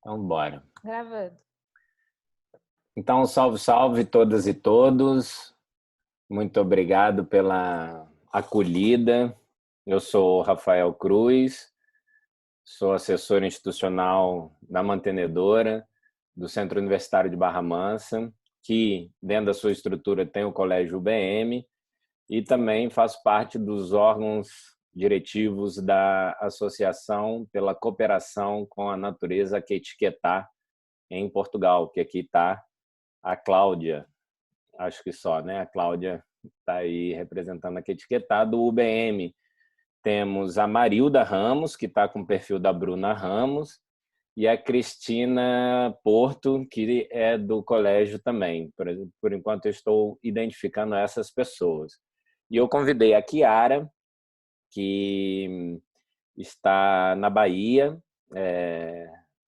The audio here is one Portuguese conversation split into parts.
Então, bora. Gravando. Então, salve, salve todas e todos. Muito obrigado pela acolhida. Eu sou o Rafael Cruz, sou assessor institucional da mantenedora do Centro Universitário de Barra Mansa, que dentro da sua estrutura tem o Colégio UBM e também faço parte dos órgãos diretivos da Associação pela Cooperação com a Natureza Quetiquetá, em Portugal, que aqui está a Cláudia, acho que só, né? A Cláudia está aí representando a Quetiquetá do UBM. Temos a Marilda Ramos, que está com o perfil da Bruna Ramos, e a Cristina Porto, que é do colégio também. Por enquanto, eu estou identificando essas pessoas. E eu convidei a Kiara, que está na Bahia,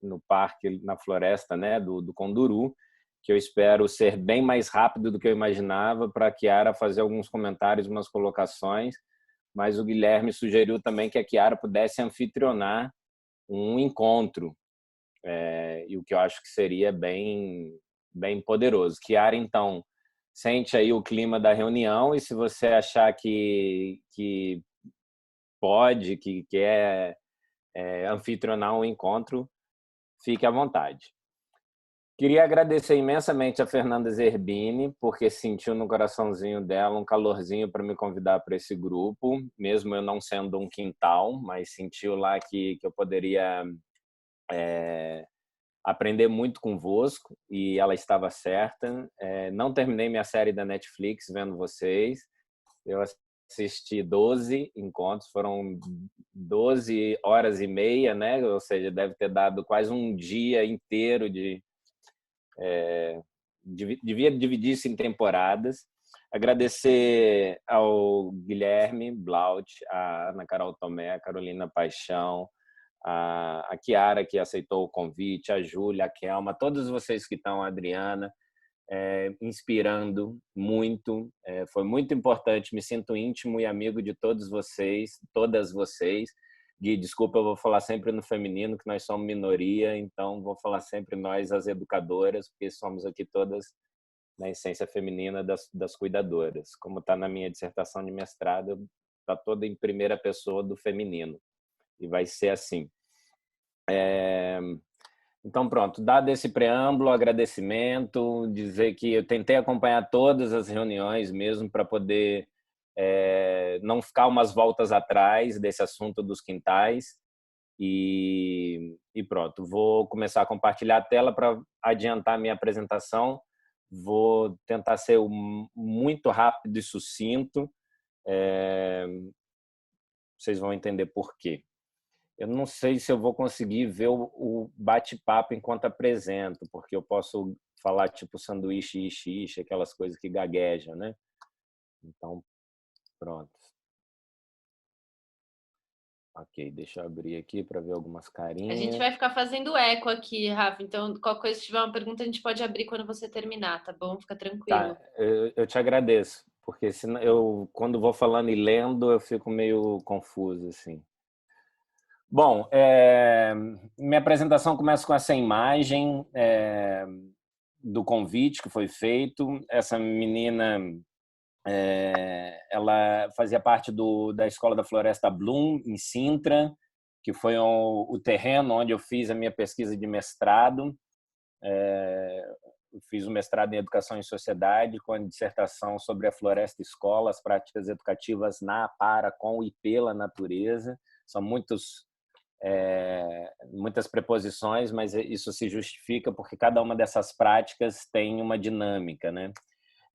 no parque, na floresta, né, do Conduru, que eu espero ser bem mais rápido do que eu imaginava, para a Kiara fazer alguns comentários, umas colocações, mas o Guilherme sugeriu também que a Kiara pudesse anfitrionar um encontro, e o que eu acho que seria bem poderoso. Kiara, então, sente aí o clima da reunião, e se você achar que pode, que quer anfitrionar um encontro, fique à vontade. Queria agradecer imensamente a Fernanda Zerbini, porque sentiu no coraçãozinho dela um calorzinho para me convidar para esse grupo, mesmo eu não sendo um quintal, mas sentiu lá que eu poderia aprender muito convosco, e ela estava certa. Não terminei minha série da Netflix vendo vocês, eu assisti 12 encontros, foram 12 horas e meia, né? Ou seja, deve ter dado quase um dia inteiro devia dividir isso em temporadas. Agradecer ao Guilherme Blaut, a Ana Carol Tomé, a Carolina Paixão, a Kiara, que aceitou o convite, a Júlia, a Kelma, todos vocês que estão, a Adriana, inspirando muito. Foi muito importante, me sinto íntimo e amigo de todos vocês, todas vocês. Gui, desculpa, eu vou falar sempre no feminino, que nós somos minoria, então vou falar sempre nós, as educadoras, porque somos aqui todas na essência feminina das cuidadoras. Como está na minha dissertação de mestrado, está toda em primeira pessoa do feminino, e vai ser assim. Então, pronto, dado esse preâmbulo, agradecimento, dizer que eu tentei acompanhar todas as reuniões mesmo para poder não ficar umas voltas atrás desse assunto dos quintais. E pronto, vou começar a compartilhar a tela para adiantar minha apresentação. Vou tentar ser muito rápido e sucinto. Vocês vão entender por quê. Eu não sei se eu vou conseguir ver o bate-papo enquanto apresento, porque eu posso falar tipo sanduíche, ishi, ishi, aquelas coisas que gaguejam, né? Então, pronto. Ok, deixa eu abrir aqui para ver algumas A gente carinhas. vai ficar fazendo eco aqui, Rafa. Então, qualquer coisa, se tiver uma pergunta, a gente pode abrir quando você terminar, tá bom? Fica Tá, tranquilo. eu te agradeço, porque senão quando vou falando e lendo, eu fico meio confuso, assim. Bom, minha apresentação começa com essa imagem do convite que foi feito. Essa menina, ela fazia parte da Escola da Floresta Bloom, em Sintra, que foi o terreno onde eu fiz a minha pesquisa de mestrado. Eu fiz o mestrado em Educação em Sociedade, com a dissertação sobre a floresta escola, as práticas educativas na, para, com e pela natureza. São muitas preposições, mas isso se justifica porque cada uma dessas práticas tem uma dinâmica, né?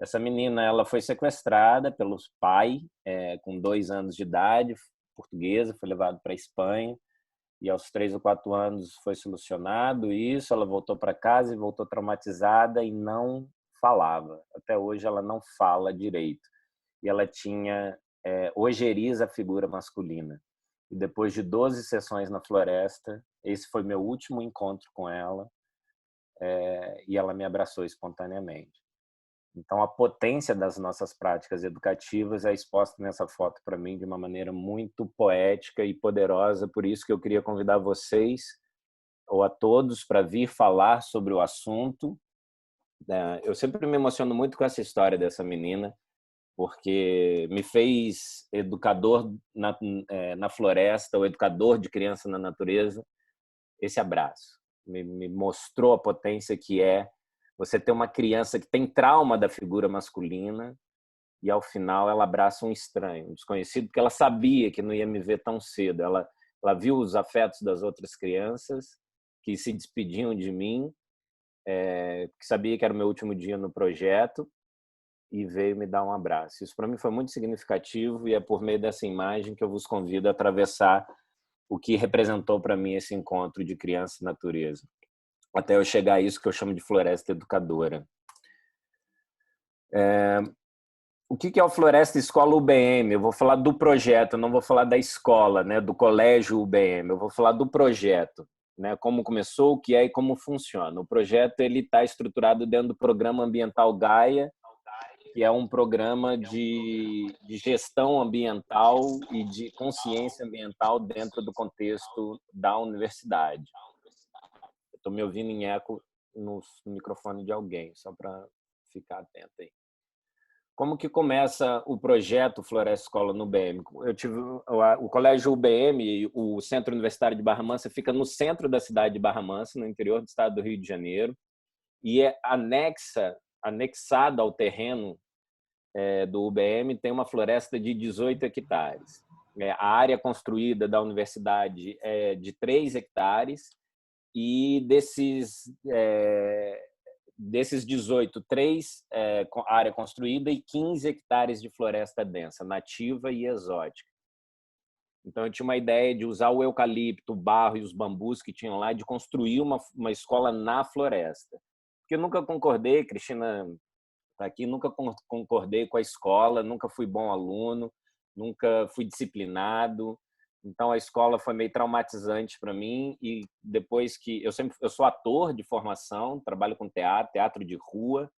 Essa menina, ela foi sequestrada pelos pais com 2 anos de idade, portuguesa, foi levada para a Espanha, e aos 3 ou 4 anos foi solucionado isso, ela voltou para casa e voltou traumatizada e não falava. Até hoje ela não fala direito. E ela tinha ojeriza a figura masculina. E depois de 12 sessões na floresta, esse foi meu último encontro com ela, e ela me abraçou espontaneamente. Então, a potência das nossas práticas educativas é exposta nessa foto para mim de uma maneira muito poética e poderosa. Por isso que eu queria convidar vocês ou a todos para vir falar sobre o assunto. Eu sempre me emociono muito com essa história dessa menina, porque me fez educador na floresta, ou educador de criança na natureza, esse abraço. Me mostrou a potência que é você ter uma criança que tem trauma da figura masculina e, ao final, ela abraça um estranho, um desconhecido, porque ela sabia que não ia me ver tão cedo. Ela viu os afetos das outras crianças que se despediam de mim, que sabia que era o meu último dia no projeto, e veio me dar um abraço. Isso para mim foi muito significativo e é por meio dessa imagem que eu vos convido a atravessar o que representou para mim esse encontro de criança e natureza, até eu chegar a isso que eu chamo de floresta educadora. O que é o Floresta Escola UBM? Eu vou falar do projeto, eu não vou falar da escola, né, do colégio UBM, eu vou falar do projeto, né, como começou, o que é e como funciona. O projeto está estruturado dentro do Programa Ambiental Gaia, que é um programa de gestão ambiental e de consciência ambiental dentro do contexto da universidade. Estou me ouvindo em eco no microfone de alguém, só para ficar atento aí. Como que começa o projeto Floresta Escola no UBM? Eu tive o colégio UBM, o Centro Universitário de Barra Mansa, fica no centro da cidade de Barra Mansa, no interior do estado do Rio de Janeiro, e é anexada ao terreno do UBM, tem uma floresta de 18 hectares. A área construída da universidade é de 3 hectares, e desses 18, 3 área construída e 15 hectares de floresta densa, nativa e exótica. Então, eu tinha uma ideia de usar o eucalipto, o barro e os bambus que tinham lá, de construir uma escola na floresta. Porque eu nunca concordei, Cristina está aqui, nunca concordei com a escola, nunca fui bom aluno, nunca fui disciplinado. Então, a escola foi meio traumatizante para mim, e depois que eu sou ator de formação, trabalho com teatro de rua,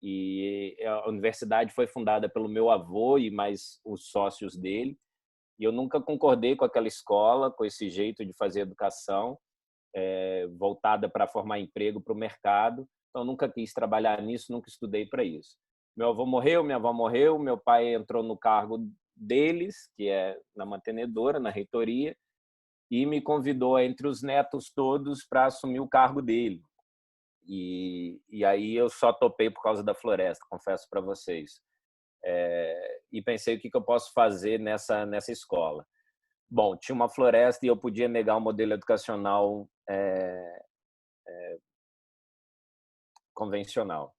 e a universidade foi fundada pelo meu avô e mais os sócios dele, e eu nunca concordei com aquela escola, com esse jeito de fazer educação, voltada para formar emprego para o mercado. Então, nunca quis trabalhar nisso, nunca estudei para isso. Meu avô morreu, minha avó morreu, meu pai entrou no cargo deles, que é na mantenedora, na reitoria, e me convidou entre os netos todos para assumir o cargo dele. E aí eu só topei por causa da floresta, confesso para vocês. E pensei o que eu posso fazer nessa escola. Bom, tinha uma floresta e eu podia negar o modelo educacional convencional.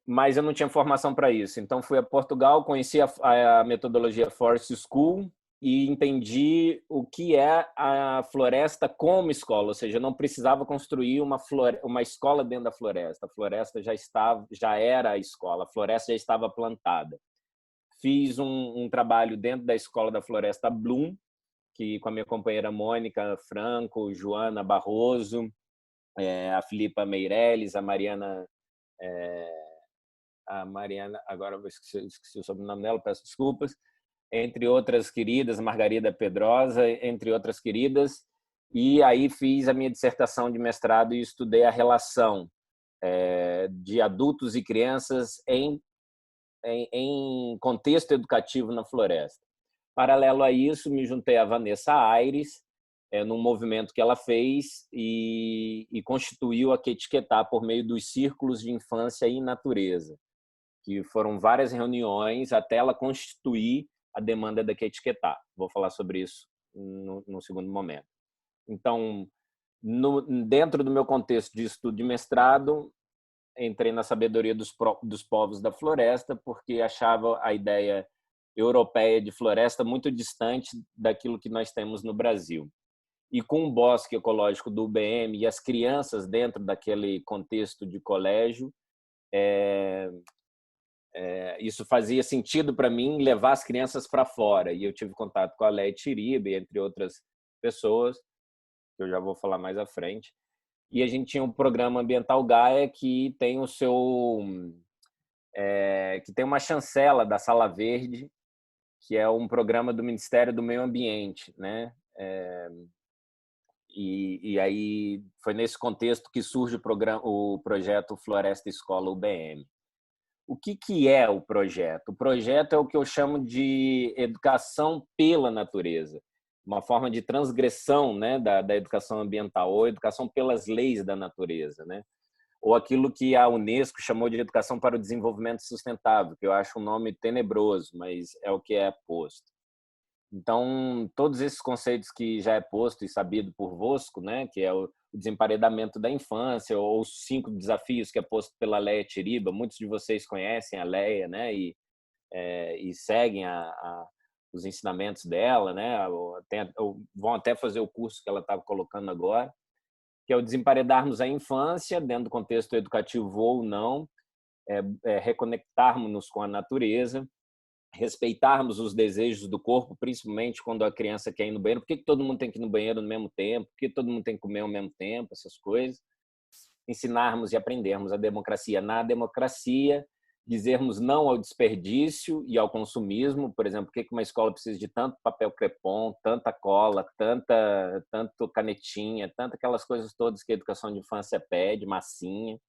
Mas eu não tinha formação para isso. Então, fui a Portugal, conheci a metodologia Forest School e entendi o que é a floresta como escola, ou seja, eu não precisava construir uma escola dentro da floresta. A floresta já era a escola, a floresta já estava plantada. Fiz um trabalho dentro da escola da Floresta Bloom, que com a minha companheira Mônica Franco, Joana Barroso, a Filipa Meirelles, a Mariana, agora eu esqueci o sobrenome dela, peço desculpas, entre outras queridas, Margarida Pedrosa, entre outras queridas, e aí fiz a minha dissertação de mestrado e estudei a relação de adultos e crianças em contexto educativo na floresta. Paralelo a isso, me juntei a Vanessa Aires, num movimento que ela fez e constituiu a Quetiquetá por meio dos círculos de infância e natureza, que foram várias reuniões até ela constituir a demanda da Quetiquetá. Vou falar sobre isso no segundo momento. Então, dentro do meu contexto de estudo de mestrado, entrei na sabedoria dos povos da floresta, porque achava a ideia europeia de floresta muito distante daquilo que nós temos no Brasil. E com o bosque ecológico do UBM e as crianças dentro daquele contexto de colégio, isso fazia sentido para mim levar as crianças para fora. E eu tive contato com a Leia Tiribe, entre outras pessoas, que eu já vou falar mais à frente. E a gente tinha um programa ambiental Gaia que tem que tem uma chancela da Sala Verde, que é um programa do Ministério do Meio Ambiente, né? E aí foi nesse contexto que surge o projeto Floresta Escola UBM. O que é o projeto? O projeto é o que eu chamo de educação pela natureza, uma forma de transgressão, né, da educação ambiental, ou educação pelas leis da natureza, né? Ou aquilo que a Unesco chamou de educação para o desenvolvimento sustentável, que eu acho um nome tenebroso, mas é o que é posto. Então, todos esses conceitos que já é posto e sabido por Vosco, né, que é o desemparedamento da infância, ou os 5 desafios que é posto pela Leia Tiriba, muitos de vocês conhecem a Leia, né, e seguem os ensinamentos dela, né, vão até fazer o curso que ela está colocando agora, que é o desemparedarmos a infância, dentro do contexto educativo ou não, reconectarmos-nos com a natureza, respeitarmos os desejos do corpo, principalmente quando a criança quer ir no banheiro. Por que todo mundo tem que ir no banheiro no mesmo tempo? Por que todo mundo tem que comer ao mesmo tempo? Essas coisas. Ensinarmos e aprendermos a democracia na democracia, dizermos não ao desperdício e ao consumismo. Por exemplo, por que uma escola precisa de tanto papel crepom, tanta cola, tanto canetinha, tanto aquelas coisas todas que a educação de infância pede, massinha.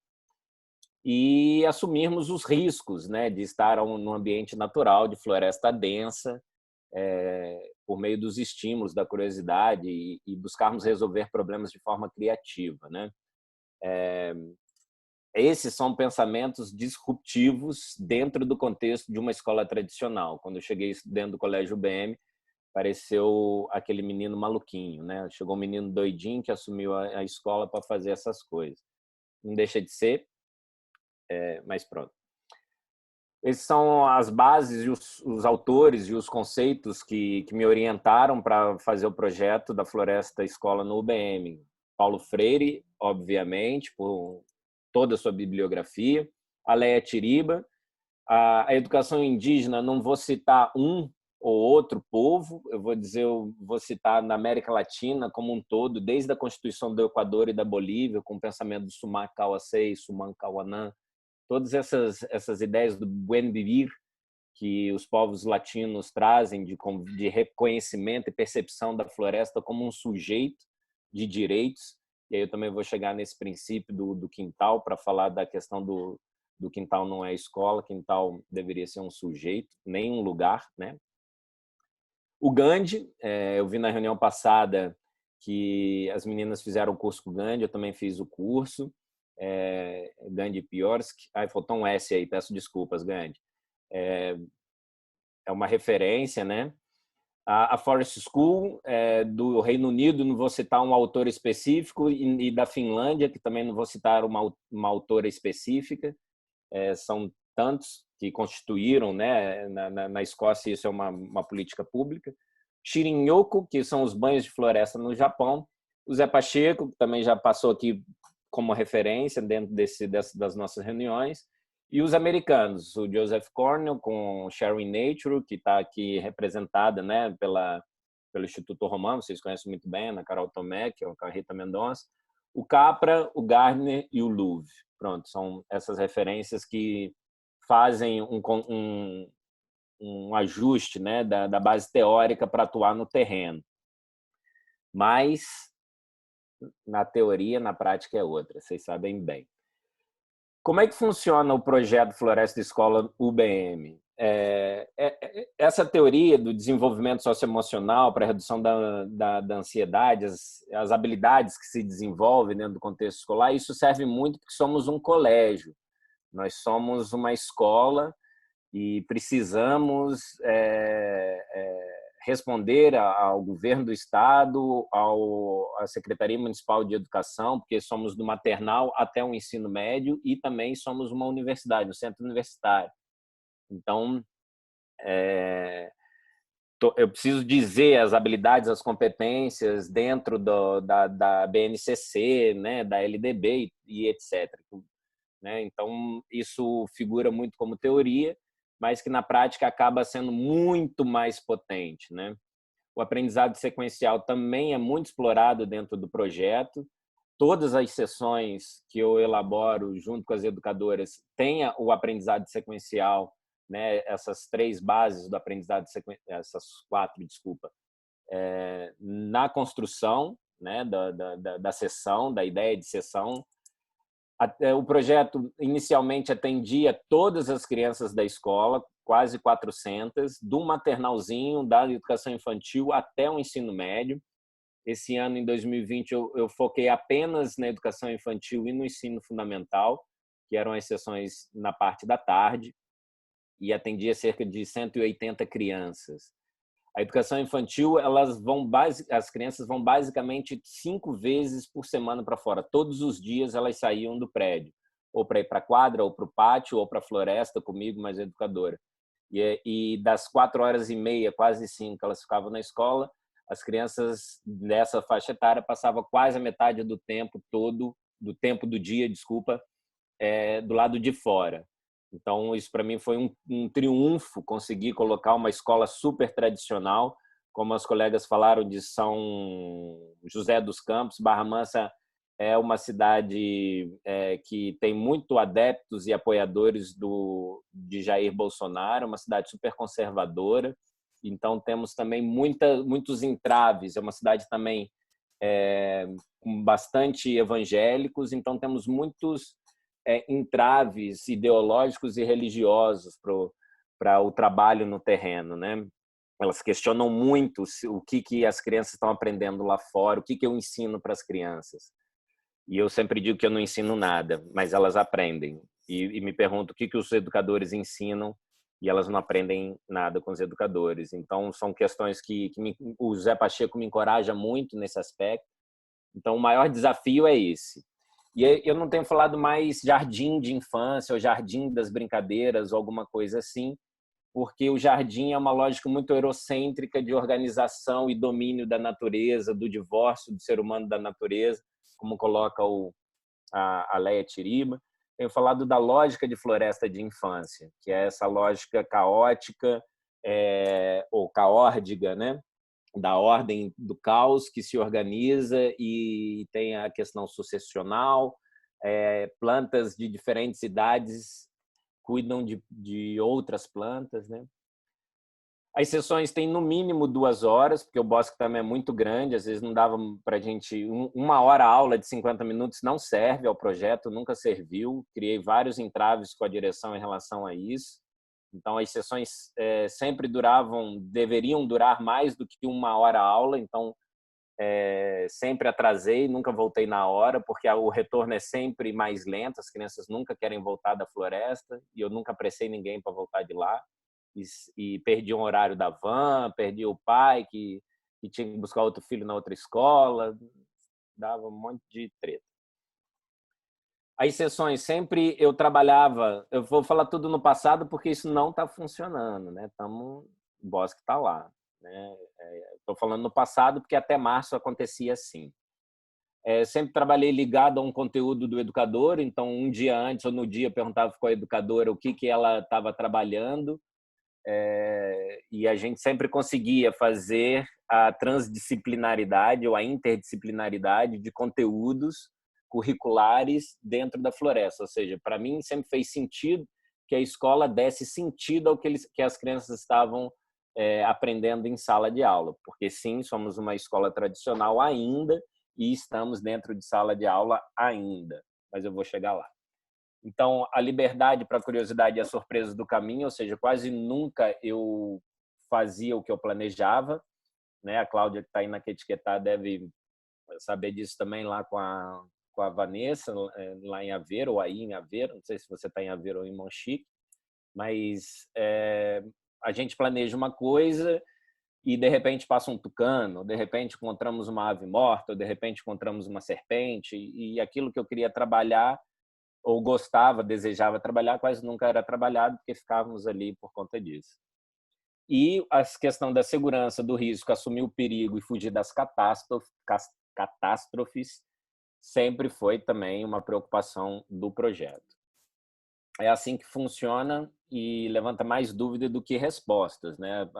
E assumirmos os riscos, né, de estar num ambiente natural, de floresta densa, por meio dos estímulos, da curiosidade e buscarmos resolver problemas de forma criativa, né? Esses são pensamentos disruptivos dentro do contexto de uma escola tradicional. Quando eu cheguei dentro do colégio UBM, pareceu aquele menino maluquinho, né? Chegou um menino doidinho que assumiu a escola para fazer essas coisas. Não deixa de ser, mas pronto. Esses são as bases e os autores e os conceitos que me orientaram para fazer o projeto da Floresta Escola no UBM. Paulo Freire, obviamente, por toda a sua bibliografia, a Leia Tiriba, a educação indígena, não vou citar um ou outro povo, eu vou citar na América Latina como um todo, desde a Constituição do Equador e da Bolívia, com o pensamento do Suman Kawasei, Suman Kawanan, todas essas ideias do buen vivir que os povos latinos trazem de reconhecimento e percepção da floresta como um sujeito de direitos. E aí eu também vou chegar nesse princípio do quintal para falar da questão do quintal não é escola, quintal deveria ser um sujeito, nem um lugar, né? O Gandhi, eu vi na reunião passada que as meninas fizeram o curso com o Gandhi, eu também fiz o curso. Gandhi Piorsky. Faltou um S aí, peço desculpas, Gandhi. É uma referência, né? A Forest School do Reino Unido, não vou citar um autor específico, e da Finlândia, que também não vou citar uma autora específica. São tantos que constituíram, né? Na Escócia isso é uma política pública. Shirin-yoku, que são os banhos de floresta no Japão. O Zé Pacheco, que também já passou aqui como referência dentro das nossas reuniões. E os americanos, o Joseph Cornell com Sharing Nature, que está aqui representada, né, pelo Instituto Romano, vocês conhecem muito bem, a Carol Tomé, que é a Rita Mendonça, o Capra, o Gardner e o Louvre. Pronto, são essas referências que fazem um ajuste, né, da base teórica para atuar no terreno. Mas, na teoria, na prática é outra, vocês sabem bem. Como é que funciona o projeto Floresta Escola UBM? Essa teoria do desenvolvimento socioemocional para a redução da ansiedade, as habilidades que se desenvolvem dentro do contexto escolar, isso serve muito porque somos um colégio, nós somos uma escola e precisamos responder ao governo do estado, à Secretaria Municipal de Educação, porque somos do maternal até o ensino médio e também somos uma universidade, um centro universitário. Então, eu preciso dizer as habilidades, as competências dentro da BNCC, né, da LDB e etc. Né? Então, isso figura muito como teoria, mas que na prática acaba sendo muito mais potente, né? O aprendizado sequencial também é muito explorado dentro do projeto. Todas as sessões que eu elaboro junto com as educadoras têm o aprendizado sequencial, né? Essas 3 bases do aprendizado sequencial, essas 4, desculpa, na construção, né, da sessão, da ideia de sessão. O projeto inicialmente atendia todas as crianças da escola, quase 400, do maternalzinho, da educação infantil até o ensino médio. Esse ano, em 2020, eu foquei apenas na educação infantil e no ensino fundamental, que eram as sessões na parte da tarde, e atendia cerca de 180 crianças. A educação infantil, as crianças vão basicamente 5 vezes por semana para fora. Todos os dias elas saíam do prédio, ou para ir para a quadra, ou para o pátio, ou para a floresta comigo, mais educadora. E das 4h30, quase 5, elas ficavam na escola. As crianças dessa faixa etária passavam quase a metade do tempo todo, do tempo do dia, desculpa, do lado de fora. Então, isso para mim foi um triunfo, conseguir colocar uma escola super tradicional, como as colegas falaram, de São José dos Campos. Barra Mansa é uma cidade que tem muito adeptos e apoiadores de Jair Bolsonaro, uma cidade super conservadora. Então, temos também muitos entraves. É uma cidade também com bastante evangélicos, então temos muitos entraves ideológicos e religiosos para o trabalho no terreno, né? Elas questionam muito o que as crianças estão aprendendo lá fora, o que eu ensino para as crianças. E eu sempre digo que eu não ensino nada, mas elas aprendem. E me pergunto o que os educadores ensinam, e elas não aprendem nada com os educadores. Então, são questões que o Zé Pacheco me encoraja muito nesse aspecto. Então, o maior desafio é esse. E eu não tenho falado mais jardim de infância ou jardim das brincadeiras ou alguma coisa assim, porque o jardim é uma lógica muito eurocêntrica de organização e domínio da natureza, do divórcio do ser humano da natureza, como coloca a Leia Tiriba. Tenho falado da lógica de floresta de infância, que é essa lógica caótica ou caórdiga, né? Da ordem do caos que se organiza e tem a questão sucessional. Plantas de diferentes idades cuidam de outras plantas, né? As sessões têm no mínimo 2 horas, porque o bosque também é muito grande, às vezes não dava para a gente... 1 hora aula de 50 minutos não serve ao projeto, nunca serviu. Criei vários entraves com a direção em relação a isso. Então, as sessões sempre deveriam durar mais do que 1 hora aula, então sempre atrasei, nunca voltei na hora, porque o retorno é sempre mais lento, as crianças nunca querem voltar da floresta, e eu nunca apressei ninguém para voltar de lá. E perdi um horário da van, perdi o pai que tinha que buscar outro filho na outra escola, dava um monte de treta. As sessões sempre eu trabalhava, eu vou falar tudo no passado porque isso não está funcionando, né? O bosque está lá, né? Estou falando no passado porque até março acontecia assim. Sempre trabalhei ligado a um conteúdo do educador, então um dia antes ou no dia perguntava com a educadora o que ela estava trabalhando, e a gente sempre conseguia fazer a transdisciplinaridade ou a interdisciplinaridade de conteúdos curriculares dentro da floresta. Ou seja, para mim sempre fez sentido que a escola desse sentido ao que as crianças estavam aprendendo em sala de aula, porque sim, somos uma escola tradicional ainda e estamos dentro de sala de aula ainda, mas eu vou chegar lá. Então, a liberdade para a curiosidade e as surpresas do caminho, ou seja, quase nunca eu fazia o que eu planejava, né? A Cláudia, que está aí na Etiquetar, deve saber disso também lá com a Vanessa, lá em Aveiro, ou aí em Aveiro, não sei se você está em Aveiro ou em Monchique, mas a gente planeja uma coisa e, de repente, passa um tucano, de repente encontramos uma ave morta, ou de repente encontramos uma serpente, e aquilo que eu queria trabalhar ou gostava, desejava trabalhar, quase nunca era trabalhado, porque ficávamos ali por conta disso. E a questão da segurança, do risco, assumir o perigo e fugir das catástrofes sempre foi também uma preocupação do projeto. É assim que funciona e levanta mais dúvida do que respostas, né?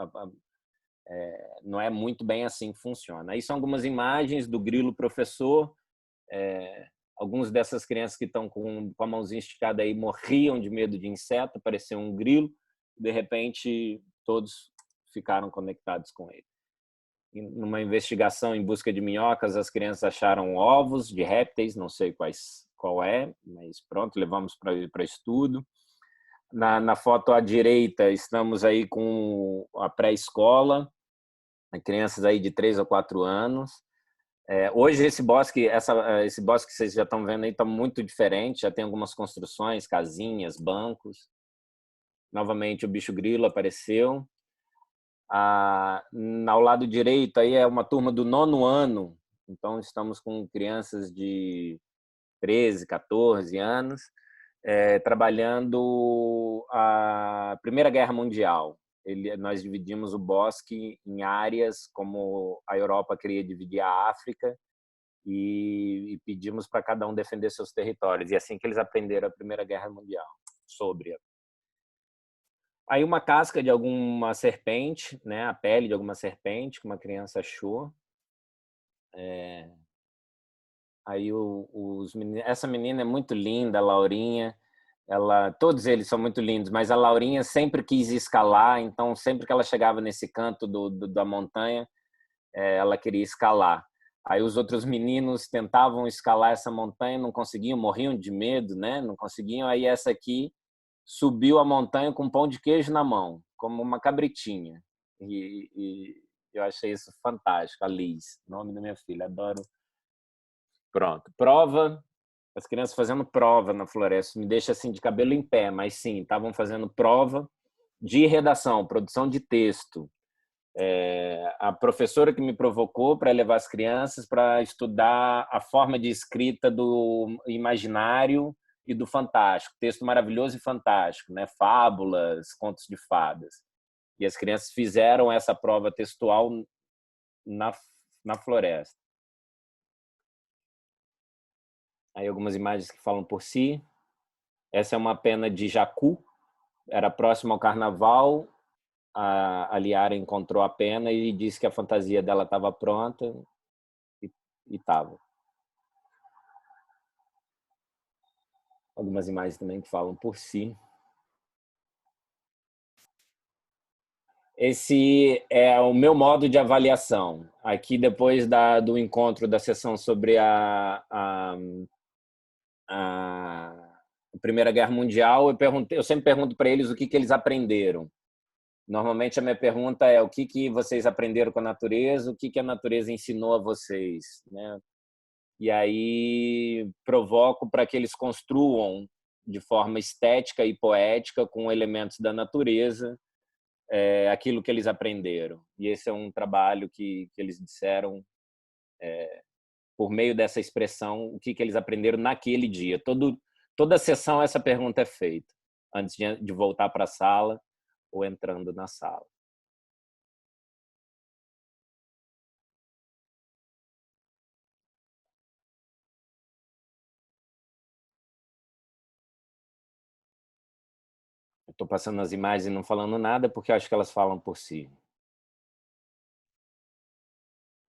Não é muito bem assim que funciona. Aí são algumas imagens do grilo professor. Alguns dessas crianças que estão com a mãozinha esticada aí morriam de medo de inseto, parecia um grilo. De repente, todos ficaram conectados com ele. numa investigação em busca de minhocas, as crianças acharam ovos de répteis, não sei qual é, mas pronto, levamos para estudo. Na foto à direita, estamos aí com a pré-escola, crianças aí de 3 ou 4 anos. Hoje esse bosque que vocês já estão vendo aí está muito diferente, já tem algumas construções, casinhas, bancos. Novamente o bicho grilo apareceu. Ao lado direito aí é uma turma do 9º ano, então estamos com crianças de 13, 14 anos, trabalhando a Primeira Guerra Mundial. Nós dividimos o bosque em áreas, como a Europa queria dividir a África, e pedimos para cada um defender seus territórios. E assim que eles aprenderam a Primeira Guerra Mundial, sobre. Aí uma casca de alguma serpente, né, a pele de alguma serpente que uma criança achou. Aí essa menina é muito linda, a Laurinha. Todos eles são muito lindos, mas a Laurinha sempre quis escalar, então sempre que ela chegava nesse canto da montanha, ela queria escalar. Aí os outros meninos tentavam escalar essa montanha, não conseguiam, morriam de medo, né? Não conseguiam. Aí essa aqui subiu a montanha com um pão de queijo na mão, como uma cabritinha. E eu achei isso fantástico. A Liz, nome da minha filha, adoro. Pronto, prova. As crianças fazendo prova na floresta, me deixa assim de cabelo em pé, mas sim, estavam fazendo prova de redação, produção de texto. A professora que me provocou para levar as crianças para estudar a forma de escrita do imaginário e do fantástico, texto maravilhoso e fantástico, né? Fábulas, contos de fadas. E as crianças fizeram essa prova textual na floresta. Aí algumas imagens que falam por si. Essa é uma pena de jacu, era próximo ao carnaval. A Liara encontrou a pena e disse que a fantasia dela estava pronta e estava. Algumas imagens também que falam por si. Esse é o meu modo de avaliação. Aqui, depois do encontro da sessão sobre a Primeira Guerra Mundial, eu sempre pergunto para eles o que eles aprenderam. Normalmente a minha pergunta é o que vocês aprenderam com a natureza, o que a natureza ensinou a vocês, né? E aí provoco para que eles construam de forma estética e poética, com elementos da natureza, aquilo que eles aprenderam. E esse é um trabalho que eles disseram, por meio dessa expressão, o que eles aprenderam naquele dia. Toda sessão essa pergunta é feita, antes de voltar para a sala ou entrando na sala. Estou passando as imagens e não falando nada, porque acho que elas falam por si.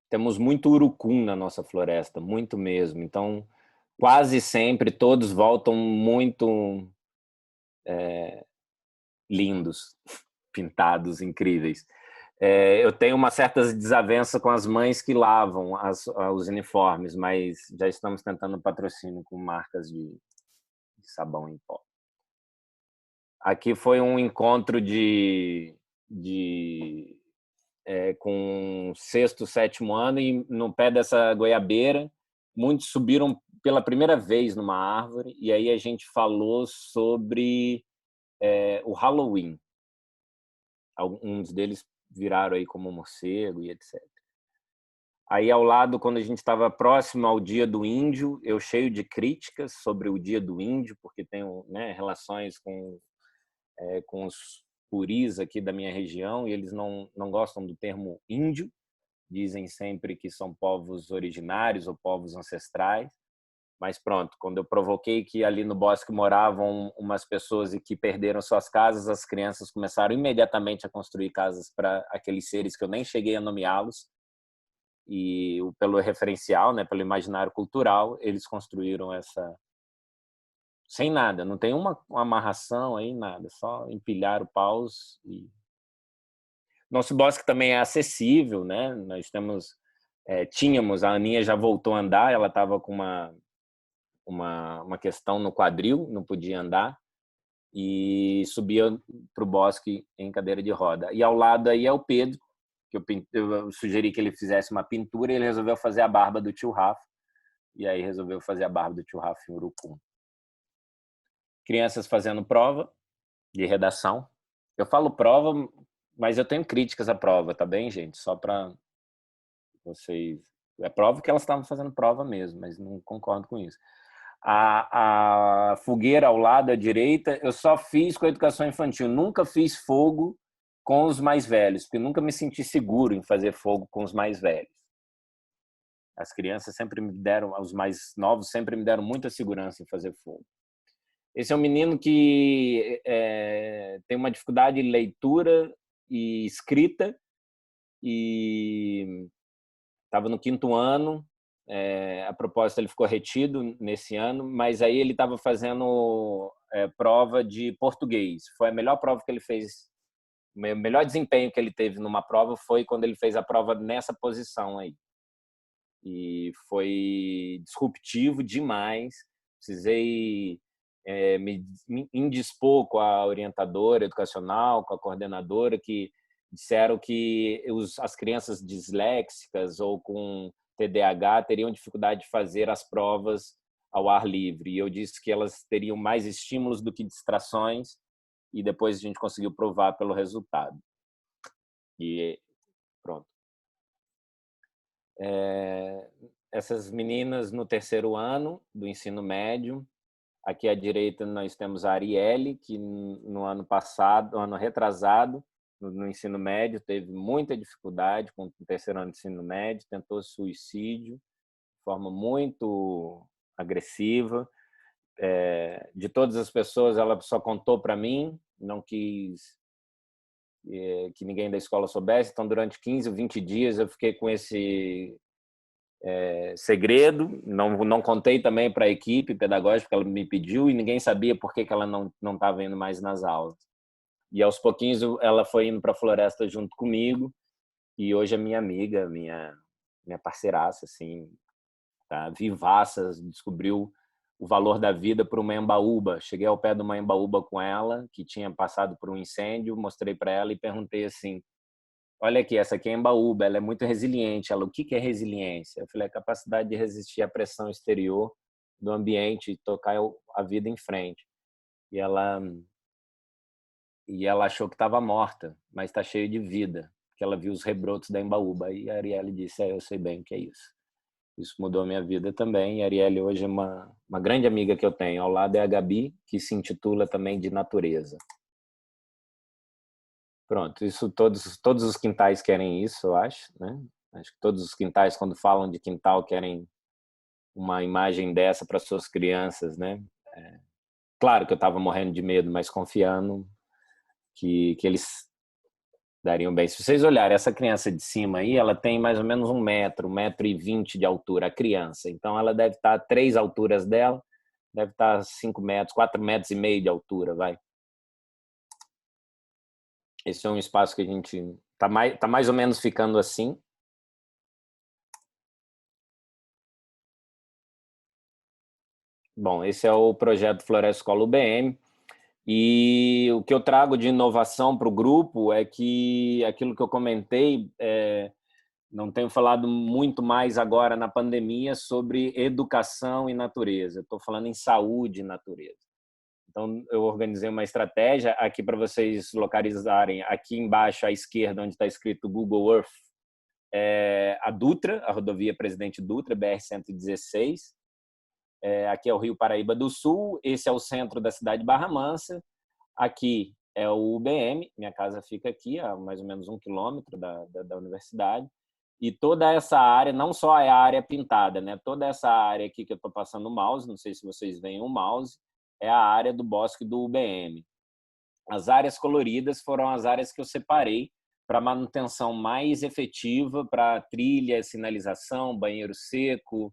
Temos muito urucum na nossa floresta, muito mesmo. Então, quase sempre, todos voltam muito lindos, pintados, incríveis. Eu tenho uma certa desavença com as mães que lavam os uniformes, mas já estamos tentando patrocínio com marcas de sabão em pó. Aqui foi um encontro com 6º, 7º ano, e no pé dessa goiabeira, muitos subiram pela primeira vez numa árvore, e aí a gente falou sobre o Halloween. Alguns deles viraram aí como morcego e etc. Aí ao lado, quando a gente estava próximo ao Dia do Índio, eu cheio de críticas sobre o Dia do Índio, porque tenho, né, relações com os puris aqui da minha região, e eles não gostam do termo índio, dizem sempre que são povos originários ou povos ancestrais. Mas pronto, quando eu provoquei que ali no bosque moravam umas pessoas e que perderam suas casas, as crianças começaram imediatamente a construir casas para aqueles seres que eu nem cheguei a nomeá-los, e pelo referencial, né, pelo imaginário cultural, eles construíram essa sem nada, não tem uma amarração aí, nada, só empilhar o paus. Nosso bosque também é acessível, né? Nós tínhamos, a Aninha já voltou a andar, ela estava com uma questão no quadril, não podia andar, e subia para o bosque em cadeira de roda. E ao lado aí é o Pedro, que eu sugeri que ele fizesse uma pintura, e ele resolveu fazer a barba do tio Rafa, e aí resolveu fazer a barba do tio Rafa em Urucum. Crianças fazendo prova de redação. Eu falo prova, mas eu tenho críticas à prova, tá bem, gente? Só para vocês... É prova que elas estavam fazendo prova mesmo, mas não concordo com isso. A fogueira ao lado à direita, eu só fiz com a educação infantil. Nunca fiz fogo com os mais velhos, porque nunca me senti seguro em fazer fogo com os mais velhos. As crianças sempre me deram, os mais novos sempre me deram muita segurança em fazer fogo. Esse é um menino que tem uma dificuldade em leitura e escrita, e estava no 5º ano. A propósito, ele ficou retido nesse ano, mas aí ele estava fazendo prova de português. Foi a melhor prova que ele fez, o melhor desempenho que ele teve numa prova foi quando ele fez a prova nessa posição aí. E foi disruptivo demais. Precisei me indispor com a orientadora educacional, com a coordenadora, que disseram que as crianças disléxicas ou com TDAH teriam dificuldade de fazer as provas ao ar livre. E eu disse que elas teriam mais estímulos do que distrações, e depois a gente conseguiu provar pelo resultado. E pronto. Essas meninas no 3º ano do ensino médio. Aqui à direita nós temos a Arielle, que no ano passado, ano retrasado, no ensino médio, teve muita dificuldade com o 3º ano de ensino médio, tentou suicídio de forma muito agressiva. De todas as pessoas, ela só contou para mim, não quis que ninguém da escola soubesse. Então, durante 15 ou 20 dias, eu fiquei com esse segredo. Não contei também para a equipe pedagógica, porque ela me pediu, e ninguém sabia por que ela não estava indo mais nas aulas. E aos pouquinhos ela foi indo para a floresta junto comigo, e hoje é minha amiga, minha parceiraça, assim, tá? Vivaça, descobriu o valor da vida por uma embaúba. Cheguei ao pé de uma embaúba com ela, que tinha passado por um incêndio, mostrei para ela e perguntei assim: olha aqui, essa aqui é a embaúba, ela é muito resiliente. Ela: o que é resiliência? Eu falei: a capacidade de resistir à pressão exterior do ambiente e tocar a vida em frente. E ela achou que estava morta, mas está cheia de vida, porque ela viu os rebrotos da embaúba. E a Arielle disse: eu sei bem o que é isso. Isso mudou a minha vida também. E a Arielle hoje é uma grande amiga que eu tenho. Ao lado é a Gabi, que se intitula também de Natureza. Pronto, isso todos os quintais querem isso, eu acho, né? Acho que todos os quintais, quando falam de quintal, querem uma imagem dessa para suas crianças, né? Claro que eu estava morrendo de medo, mas confiando que eles dariam bem. Se vocês olharem, essa criança de cima aí, ela tem mais ou menos 1,20 m de altura, a criança. Então, ela deve estar 3 alturas dela, deve estar 5 metros, 4,5 m de altura, vai. Esse é um espaço que a gente tá mais ou menos ficando assim. Bom, esse é o projeto Floresta Escola UBM, e o que eu trago de inovação para o grupo é que aquilo que eu comentei, não tenho falado muito mais agora na pandemia sobre educação e natureza. Estou falando em saúde e natureza. Então, eu organizei uma estratégia aqui para vocês localizarem. Aqui embaixo à esquerda, onde está escrito Google Earth, a Dutra, a rodovia Presidente Dutra, BR-116. Aqui é o Rio Paraíba do Sul. Esse é o centro da cidade de Barra Mansa. Aqui é o UBM, minha casa fica aqui, a mais ou menos 1 quilômetro da universidade. E toda essa área, não só é a área pintada, né? Toda essa área aqui que eu estou passando o mouse, não sei se vocês veem o mouse, é a área do bosque do UBM. As áreas coloridas foram as áreas que eu separei para manutenção mais efetiva, para trilha, sinalização, banheiro seco,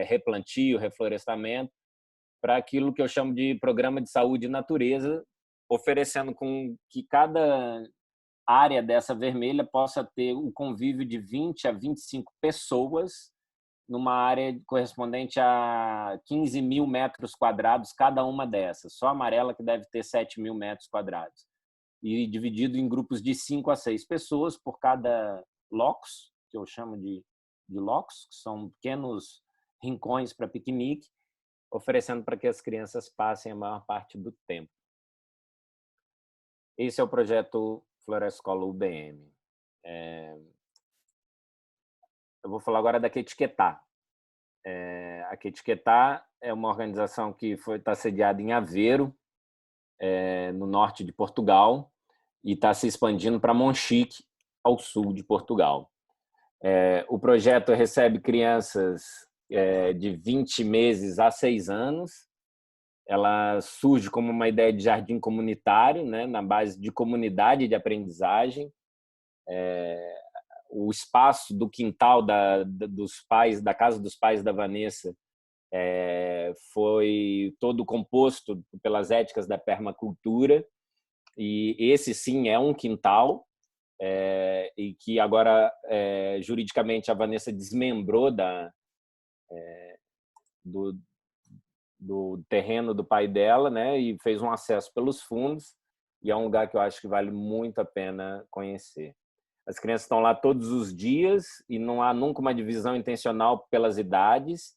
replantio, reflorestamento, para aquilo que eu chamo de programa de saúde e natureza, oferecendo com que cada área dessa vermelha possa ter um convívio de 20 a 25 pessoas numa área correspondente a 15 mil metros quadrados cada uma dessas. Só a amarela que deve ter 7 mil metros quadrados. E dividido em grupos de 5 a 6 pessoas por cada locus, que eu chamo de locus, que são pequenos rincões para piquenique, oferecendo para que as crianças passem a maior parte do tempo. Esse é o projeto Floresta Escola UBM. Eu vou falar agora da Quetiquetá. A Quetiquetá é uma organização que está sediada em Aveiro, no norte de Portugal, e está se expandindo para Monchique, ao sul de Portugal. O projeto recebe crianças de 20 meses a 6 anos. Ela surge como uma ideia de jardim comunitário, né, na base de comunidade de aprendizagem. O espaço do quintal dos pais, da casa dos pais da Vanessa, foi todo composto pelas éticas da permacultura, e esse sim é um quintal, e que agora juridicamente a Vanessa desmembrou do terreno do pai dela, né, e fez um acesso pelos fundos, e é um lugar que eu acho que vale muito a pena conhecer. As crianças estão lá todos os dias e não há nunca uma divisão intencional pelas idades,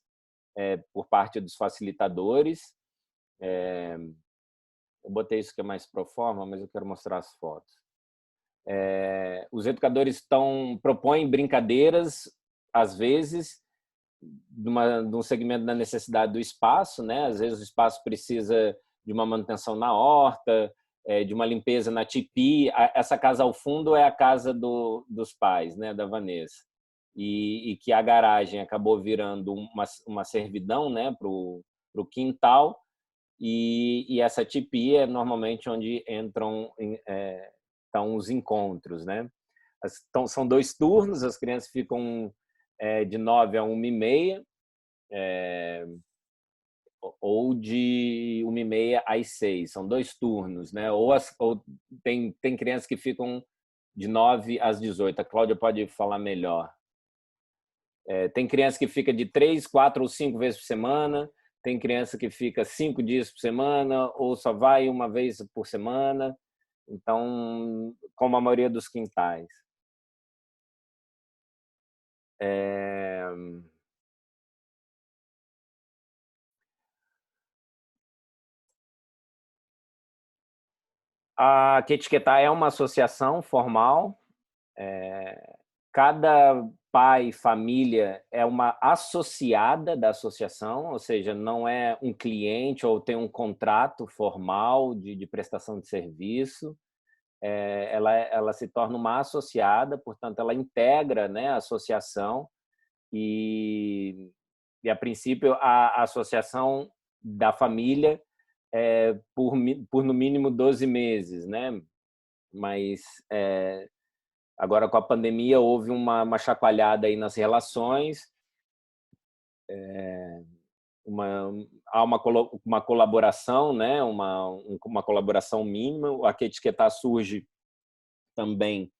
por parte dos facilitadores. Eu botei isso que é mais pro forma, mas eu quero mostrar as fotos. Os educadores propõem brincadeiras, às vezes, de um segmento da necessidade do espaço, né? Às vezes o espaço precisa de uma manutenção na horta, de uma limpeza na tipi. Essa casa ao fundo é a casa dos pais, né, da Vanessa, e que a garagem acabou virando uma servidão, né, para o quintal, e essa tipi é normalmente onde estão os encontros, né? São 2 turnos, as crianças ficam de 9 a 1h30, ou de 1h30 às 6. São 2 turnos, né? Ou tem crianças que ficam de 9 às 18. A Cláudia pode falar melhor. Tem criança que fica de 3, 4 ou 5 vezes por semana. Tem criança que fica 5 dias por semana ou só vai uma vez por semana. Então, como a maioria dos quintais. A Quetiquetá é uma associação formal. Cada pai, família é uma associada da associação, ou seja, não é um cliente ou tem um contrato formal de prestação de serviço. Ela se torna uma associada, portanto, ela integra, né, a associação, e a princípio a associação da família por no mínimo 12 meses, né? Mas agora com a pandemia houve uma chacoalhada aí nas relações, há uma colaboração, né? Uma colaboração mínima. A Quetiquetá surge também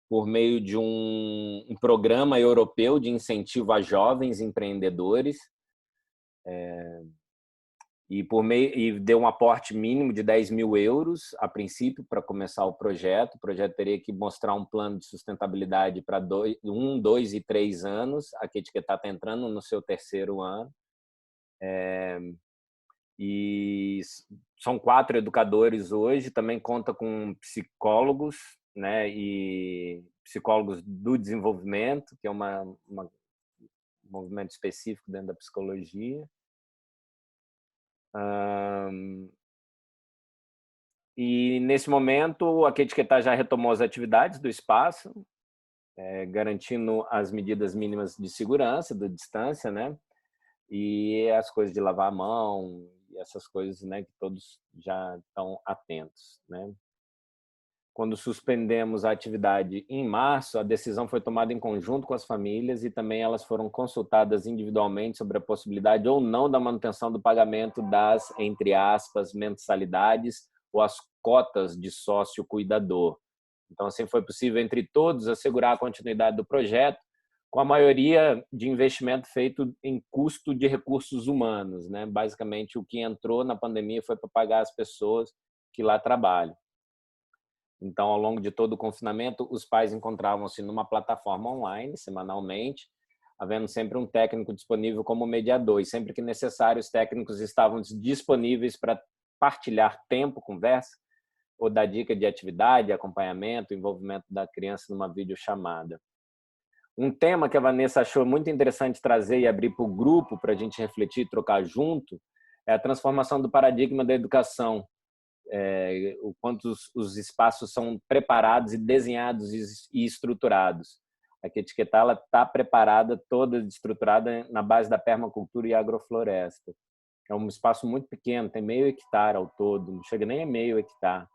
por meio de um programa europeu de incentivo a jovens empreendedores, e deu um aporte mínimo de 10 mil euros a princípio para começar o projeto. O projeto teria que mostrar um plano de sustentabilidade para 1, 2 e 3 anos. A Quetiquetá está entrando no seu 3º ano. E são 4 educadores hoje, também conta com psicólogos, né, e psicólogos do desenvolvimento, que é um movimento específico dentro da psicologia. E nesse momento a Quetiquetá já retomou as atividades do espaço, garantindo as medidas mínimas de segurança, da distância, né, e as coisas de lavar a mão, e essas coisas, né, que todos já estão atentos, né. Quando suspendemos a atividade em março, a decisão foi tomada em conjunto com as famílias e também elas foram consultadas individualmente sobre a possibilidade ou não da manutenção do pagamento das, entre aspas, mensalidades ou as cotas de sócio cuidador, Então, assim, foi possível, entre todos, assegurar a continuidade do projeto, com a maioria de investimento feito em custo de recursos humanos, né? Basicamente, o que entrou na pandemia foi para pagar as pessoas que lá trabalham. Então, ao longo de todo o confinamento, os pais encontravam-se numa plataforma online, semanalmente, havendo sempre um técnico disponível como mediador. E sempre que necessário, os técnicos estavam disponíveis para partilhar tempo, conversa, ou dar dica de atividade, acompanhamento, envolvimento da criança numa videochamada. Um tema que a Vanessa achou muito interessante trazer e abrir para o grupo, para a gente refletir e trocar junto, é a transformação do paradigma da educação. O quanto os espaços são preparados e desenhados e estruturados. A Etiquetar está preparada, toda estruturada na base da permacultura e agrofloresta. É um espaço muito pequeno, tem meio hectare ao todo, não chega nem a meio hectare.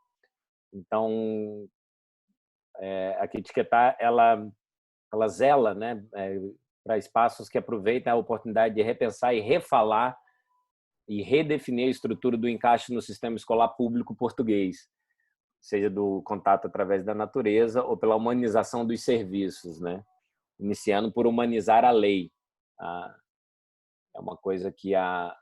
Então, a Etiquetar, ela zela, né, para espaços que aproveitam a oportunidade de repensar e refalar e redefinir a estrutura do encaixe no sistema escolar público português, seja do contato através da natureza ou pela humanização dos serviços, né? Iniciando por humanizar a lei. É uma coisa que a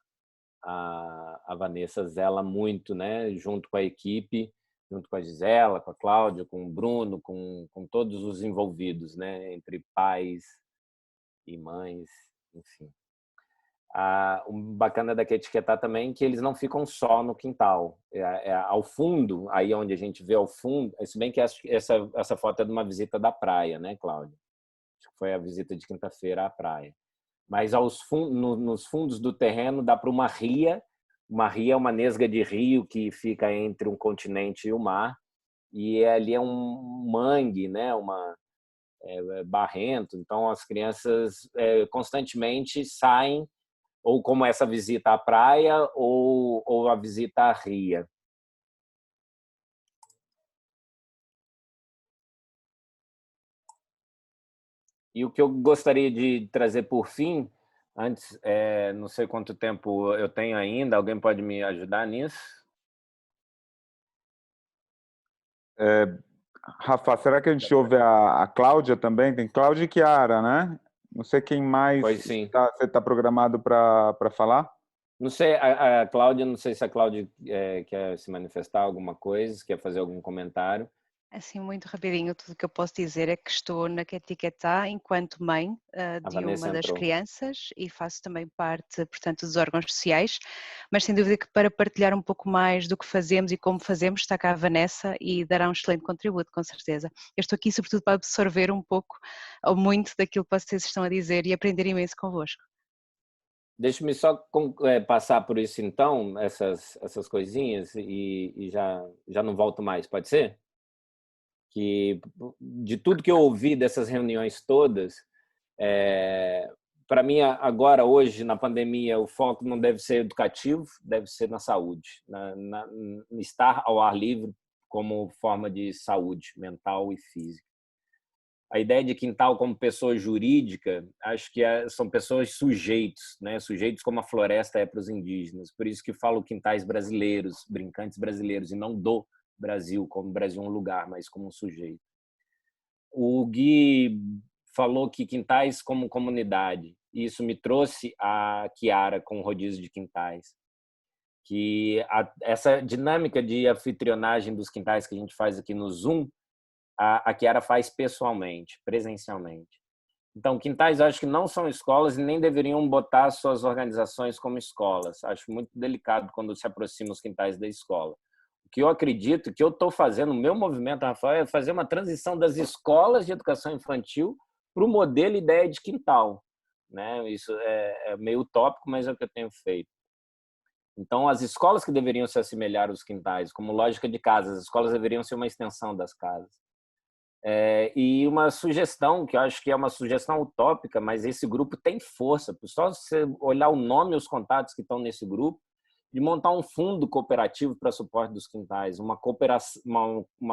Vanessa zela muito, né? Junto com a equipe, junto com a Gisela, com a Cláudia, com o Bruno, com todos os envolvidos, né? Entre pais e mães, enfim. O bacana da Etiquetar também é que eles não ficam só no quintal. Ao fundo, aí onde a gente vê ao fundo, se bem que essa foto é de uma visita da praia, né, Cláudia? Acho que foi a visita de quinta-feira à praia. Mas nos fundos do terreno dá para uma ria. Uma ria é uma nesga de rio que fica entre um continente e o mar. E ali é um mangue, né? Barrento. Então as crianças constantemente saem, ou como essa visita à praia ou a visita à ria. E o que eu gostaria de trazer por fim, antes, não sei quanto tempo eu tenho ainda, alguém pode me ajudar nisso? Rafa, será que a gente ouve a Cláudia também? Tem Cláudia e Chiara, né? Não sei quem mais Pois sim. você está programado para falar. Não sei, a Cláudia, não sei se a Cláudia quer se manifestar alguma coisa, quer fazer algum comentário. Assim, muito rapidinho, tudo o que eu posso dizer é que estou na Etiquetar enquanto mãe de uma das crianças e faço também parte, portanto, dos órgãos sociais, mas sem dúvida que para partilhar um pouco mais do que fazemos e como fazemos está cá a Vanessa e dará um excelente contributo, com certeza. Eu estou aqui sobretudo para absorver um pouco ou muito daquilo que vocês estão a dizer e aprender imenso convosco. Deixa-me só passar por isso então, essas coisinhas, e já não volto mais, pode ser? Que de tudo que eu ouvi dessas reuniões todas, para mim agora, hoje, na pandemia, o foco não deve ser educativo, deve ser na saúde, estar ao ar livre como forma de saúde mental e física. A ideia de quintal como pessoa jurídica, acho que são pessoas sujeitos, né? Sujeitos como a floresta é para os indígenas. Por isso que falo quintais brasileiros, brincantes brasileiros, e não do Brasil, como o Brasil é um lugar, mas como um sujeito. O Gui falou que quintais como comunidade. E isso me trouxe a Chiara com o rodízio de quintais. Que essa dinâmica de anfitrionagem dos quintais que a gente faz aqui no Zoom, a Chiara faz pessoalmente, presencialmente. Então, quintais, eu acho que não são escolas e nem deveriam botar suas organizações como escolas. Acho muito delicado quando se aproximam os quintais da escola. O que eu acredito que eu estou fazendo, o meu movimento, Rafael, é fazer uma transição das escolas de educação infantil para o modelo ideia de quintal, né? Isso é meio utópico, mas é o que eu tenho feito. Então, as escolas que deveriam se assemelhar aos quintais, como lógica de casas, as escolas deveriam ser uma extensão das casas. E uma sugestão, que eu acho que é uma sugestão utópica, mas esse grupo tem força. Só você olhar o nome e os contatos que estão nesse grupo, de montar um fundo cooperativo para suporte dos quintais, uma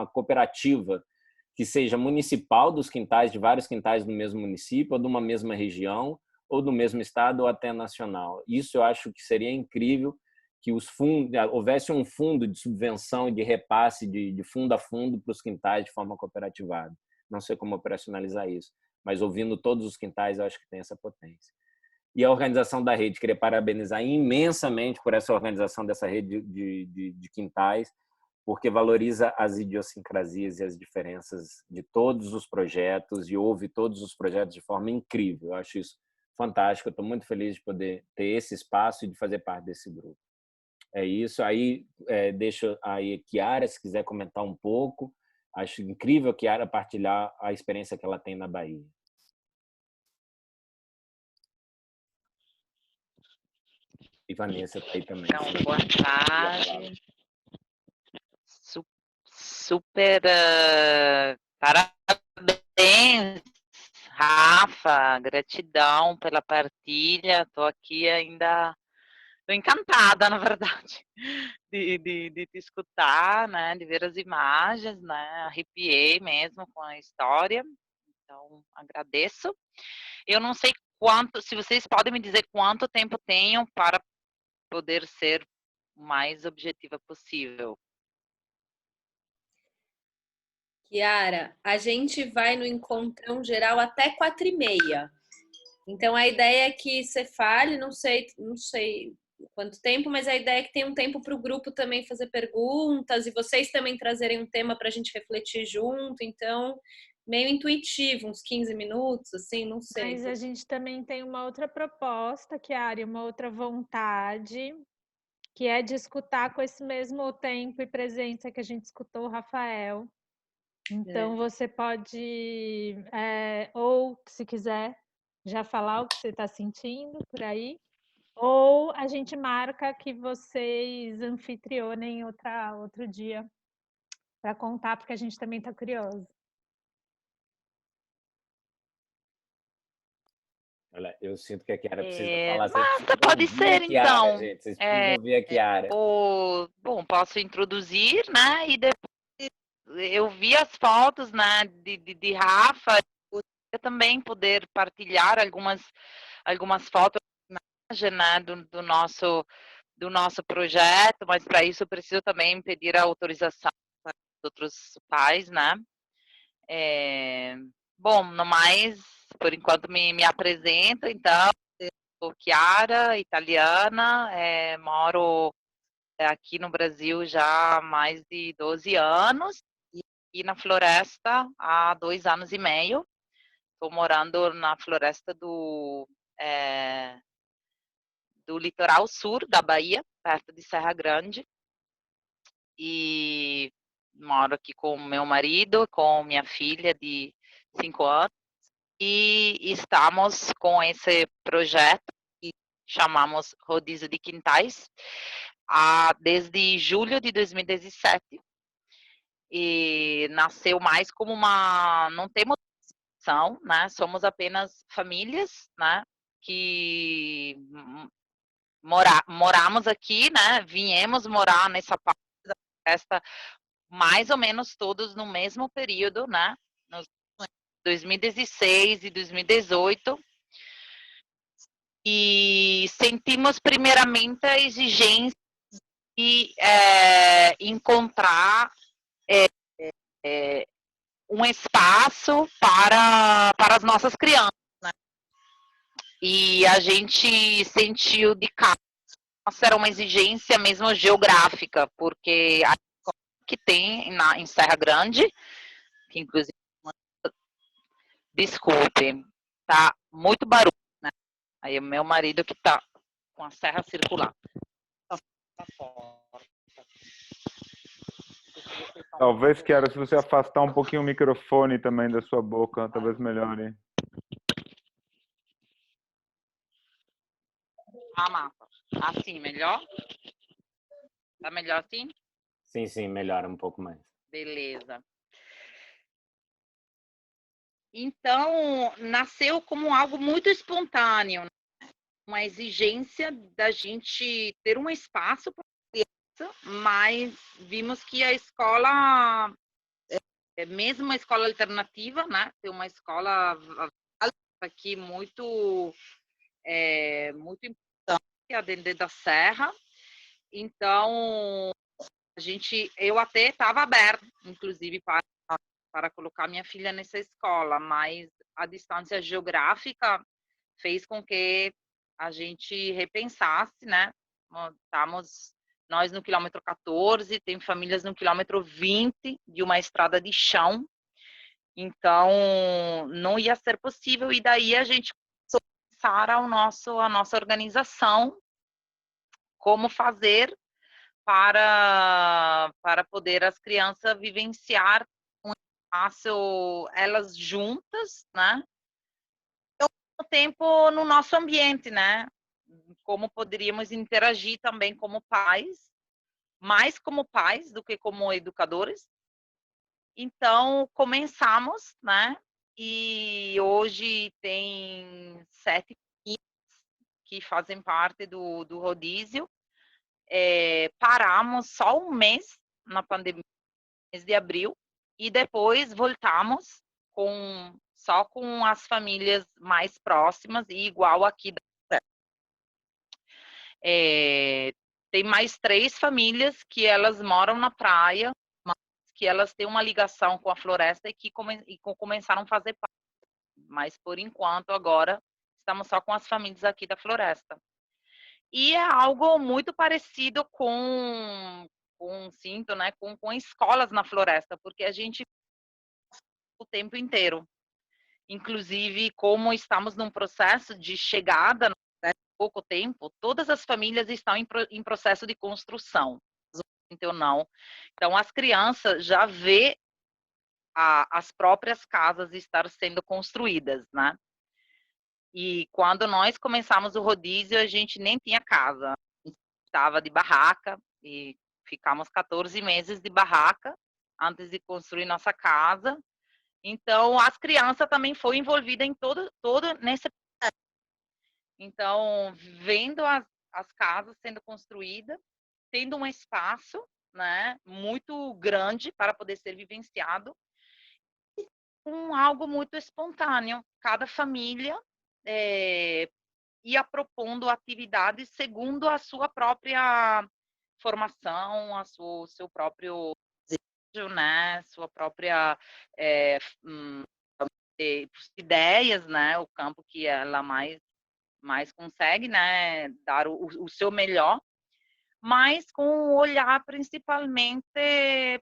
cooperativa que seja municipal dos quintais, de vários quintais do mesmo município, ou de uma mesma região, ou do mesmo estado, ou até nacional. Isso eu acho que seria incrível que houvesse um fundo de subvenção, de repasse de fundo a fundo para os quintais de forma cooperativada. Não sei como operacionalizar isso, mas ouvindo todos os quintais, eu acho que tem essa potência. E a organização da rede, queria parabenizar imensamente por essa organização dessa rede de quintais, porque valoriza as idiosincrasias e as diferenças de todos os projetos e ouve todos os projetos de forma incrível. Eu acho isso fantástico. Eu estou muito feliz de poder ter esse espaço e de fazer parte desse grupo. É isso. Aí deixo aí a Chiara, se quiser comentar um pouco. Acho incrível a Chiara partilhar a experiência que ela tem na Bahia. E Vanessa está aí também. Então, boa tarde. Super parabéns, Rafa. Gratidão pela partilha. Estou aqui ainda... Estou encantada, na verdade, de te escutar, né? De ver as imagens, né? Arrepiei mesmo com a história. Então, agradeço. Eu não sei se vocês podem me dizer quanto tempo tenho para poder ser o mais objetiva possível. Chiara, a gente vai no encontrão geral até 4h30. Então a ideia é que você fale, não sei quanto tempo, mas a ideia é que tenha um tempo para o grupo também fazer perguntas e vocês também trazerem um tema para a gente refletir junto. Então, meio intuitivo, uns 15 minutos, assim, não sei. Mas a gente também tem uma outra proposta, Chiara, uma outra vontade, que é de escutar com esse mesmo tempo e presença que a gente escutou o Rafael. Então, você pode, ou se quiser, já falar o que você está sentindo por aí, ou a gente marca que vocês anfitrionem outro dia para contar, porque a gente também está curioso. Olha, eu sinto que a Chiara precisa falar. Mas pode ser, Chiara, então. gente. Vocês precisam ouvir a Chiara. Bom, posso introduzir, né? E depois eu vi as fotos, né, de Rafa. Eu também poder partilhar algumas fotos, né, do nosso projeto, mas para isso eu preciso também pedir a autorização dos outros pais, né? Bom, no mais, por enquanto me apresento, então, eu sou Chiara, italiana, moro aqui no Brasil já há mais de 12 anos, e na Floresta há 2 anos e meio. Estou morando na floresta do litoral sul da Bahia, perto de Serra Grande. E moro aqui com meu marido, com minha filha de 5 anos. E estamos com esse projeto que chamamos Rodízio de Quintais desde julho de 2017. E nasceu mais como não temos, né? Somos apenas famílias, né? Que moramos aqui, né? Viemos morar nessa parte da floresta mais ou menos todos no mesmo período, né? Nos 2016 e 2018. E sentimos primeiramente a exigência de encontrar um espaço para as nossas crianças, né? E a gente sentiu de cara, era uma exigência mesmo geográfica, porque a que tem em Serra Grande, que inclusive, desculpe, tá muito barulho, né? Aí o meu marido que tá com a serra circular. Talvez, Chiara, se você afastar um pouquinho o microfone também da sua boca, talvez melhore. Mapa. Assim, melhor? Tá melhor assim? Sim, melhora um pouco mais. Beleza. Então, nasceu como algo muito espontâneo, né? Uma exigência da gente ter um espaço para criança, mas vimos que a escola, mesmo uma escola alternativa, né? Tem uma escola aqui muito importante, a Dendê da Serra, Então, eu até estava aberta, inclusive, para colocar minha filha nessa escola, mas a distância geográfica fez com que a gente repensasse, né? Estamos nós no quilômetro 14, tem famílias no quilômetro 20 de uma estrada de chão, então não ia ser possível, e daí a gente começou a pensar a nossa organização, como fazer para poder as crianças vivenciar um espaço, elas juntas, né? E ao mesmo tempo no nosso ambiente, né? Como poderíamos interagir também como pais, mais como pais do que como educadores. Então, começamos, né? E hoje tem 7 que fazem parte do rodízio. Paramos só um mês na pandemia, mês de abril, e depois voltamos só com as famílias mais próximas, e igual aqui. Tem mais 3 famílias que elas moram na praia, mas que elas têm uma ligação com a floresta e que começaram a fazer parte. Mas, por enquanto, agora, estamos só com as famílias aqui da floresta. E é algo muito parecido sinto, né, com escolas na floresta, porque a gente o tempo inteiro. Inclusive, como estamos num processo de chegada, né, pouco tempo, todas as famílias estão em processo de construção, então não. Então, as crianças já vê as próprias casas estar sendo construídas, né? E quando nós começamos o rodízio, a gente nem tinha casa, estava de barraca, e ficamos 14 meses de barraca antes de construir nossa casa. Então, as crianças também foram envolvidas em todo nesse processo. Então, vendo as casas sendo construídas, tendo um espaço, né, muito grande para poder ser vivenciado, com algo muito espontâneo. Cada família ia propondo atividades segundo a sua própria formação, o seu próprio desejo, né, sua própria ideias, né, o campo que ela mais consegue, né, dar o seu melhor, mas com um olhar principalmente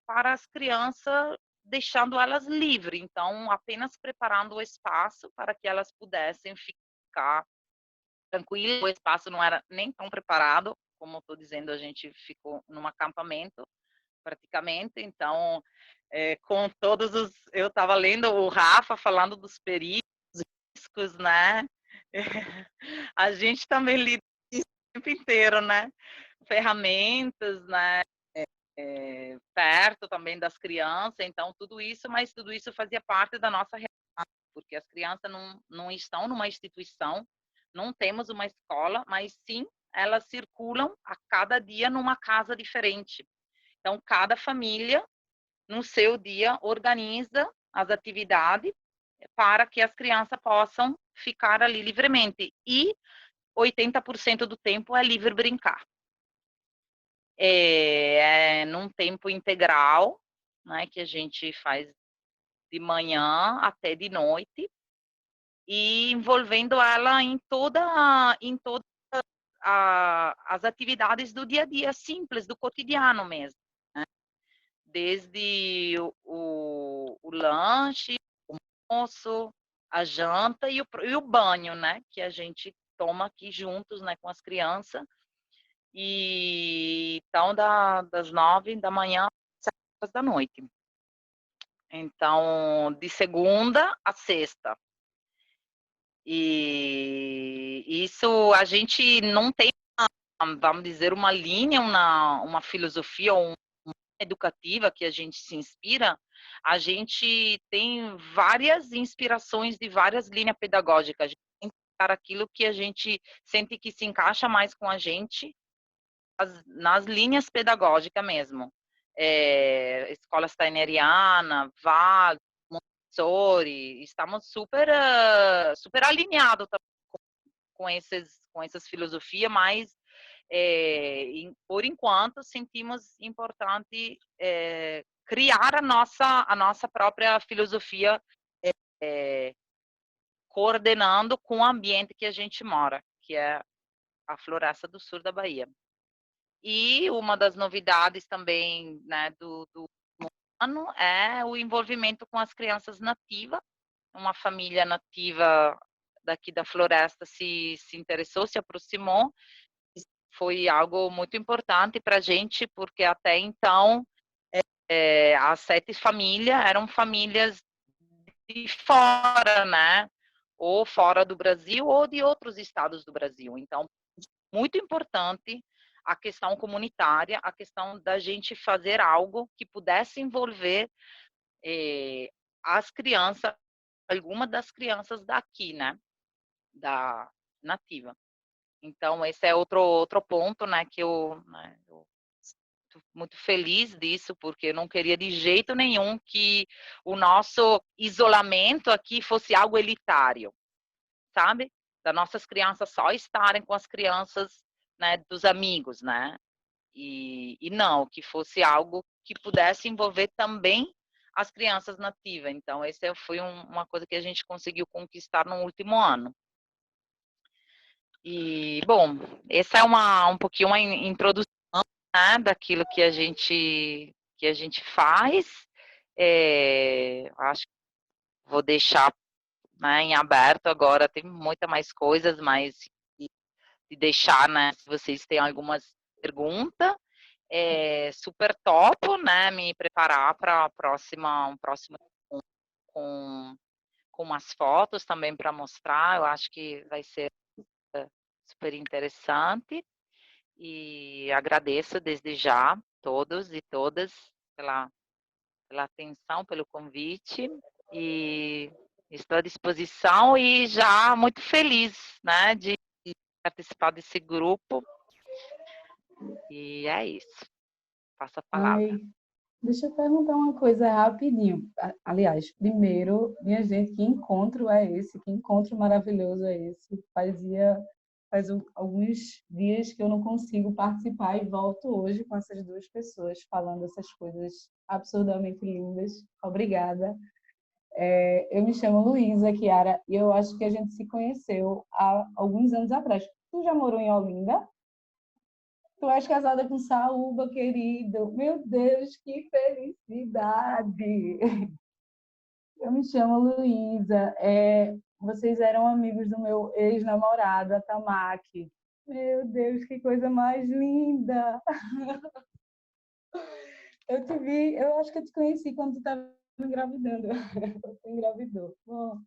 para as crianças, deixando elas livres. Então, apenas preparando o espaço para que elas pudessem ficar tranquilas. O espaço não era nem tão preparado, como estou dizendo, a gente ficou num acampamento, praticamente. Então, com todos os... Eu estava lendo o Rafa falando dos perigos, riscos, né? A gente também lida isso o tempo inteiro, né? Ferramentas, né? Perto também das crianças, então tudo isso, mas tudo isso fazia parte da nossa realidade, porque as crianças não estão numa instituição, não temos uma escola, mas sim elas circulam a cada dia numa casa diferente. Então, cada família, no seu dia, organiza as atividades para que as crianças possam ficar ali livremente. E 80% do tempo é livre brincar. Num tempo integral, né, que a gente faz de manhã até de noite, e envolvendo ela em todas as atividades do dia a dia, simples, do cotidiano mesmo, né? Desde o lanche, o almoço, a janta e o banho, né, que a gente toma aqui juntos, né, com as crianças. E então das 9 da manhã às 7 horas da noite. Então, de segunda a sexta. E isso a gente não tem, vamos dizer, uma linha, uma filosofia ou uma educativa que a gente se inspira. A gente tem várias inspirações de várias linhas pedagógicas. A gente tem que pegar aquilo que a gente sente que se encaixa mais com a gente, nas linhas pedagógicas mesmo. Escola steineriana, Waldorf, Montessori, estamos super alinhados com essas filosofias, mas por enquanto, sentimos importante criar a nossa própria filosofia, coordenando com o ambiente que a gente mora, que é a Floresta do Sul da Bahia. E uma das novidades também, né, do ano é o envolvimento com as crianças nativas. Uma família nativa daqui da Floresta se interessou, se aproximou. Foi algo muito importante para a gente, porque até então as 7 famílias eram famílias de fora, né? Ou fora do Brasil ou de outros estados do Brasil. Então, muito importante a questão comunitária, a questão da gente fazer algo que pudesse envolver as crianças, alguma das crianças daqui, né? Da nativa. Então, esse é outro ponto, né? Que eu muito feliz disso, porque eu não queria de jeito nenhum que o nosso isolamento aqui fosse algo elitário, sabe? Das nossas crianças só estarem com as crianças, né, dos amigos, né? E não, que fosse algo que pudesse envolver também as crianças nativas. Então, essa foi uma coisa que a gente conseguiu conquistar no último ano. E, bom, essa é um pouquinho uma introdução, né, daquilo que a gente faz. Acho que vou deixar, né, em aberto agora, tem muita mais coisas, mas de deixar, né, se vocês têm algumas perguntas, super topo, né, me preparar para um próximo com umas fotos também para mostrar. Eu acho que vai ser super interessante. E agradeço desde já todos e todas pela atenção, pelo convite, e estou à disposição e já muito feliz, né, de participar desse grupo. E é isso. Passo a palavra. Ai, deixa eu perguntar uma coisa rapidinho. Aliás, primeiro, minha gente, que encontro é esse? Que encontro maravilhoso é esse? Faz alguns dias que eu não consigo participar e volto hoje com essas 2 pessoas falando essas coisas absurdamente lindas. Obrigada. Eu me chamo Luísa Chiara e eu acho que a gente se conheceu há alguns anos atrás. Tu já morou em Olinda? Tu és casada com Saúba, querido. Meu Deus, que felicidade! Eu me chamo Luísa. Vocês eram amigos do meu ex-namorado, a Tamaki. Meu Deus, que coisa mais linda! Eu te vi, eu acho que eu te conheci quando tu estava engravidando. Tu engravidou. Oh,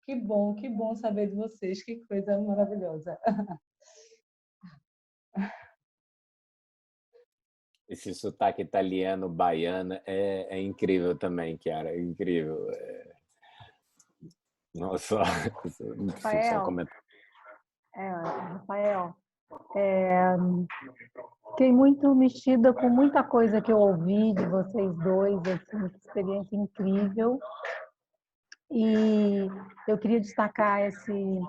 que bom saber de vocês, que coisa maravilhosa. Esse sotaque italiano, baiano, é incrível também, Chiara, é incrível. Nossa, só comentar. Rafael, fiquei muito mexida com muita coisa que eu ouvi de vocês dois, assim, experiência incrível. E eu queria destacar esse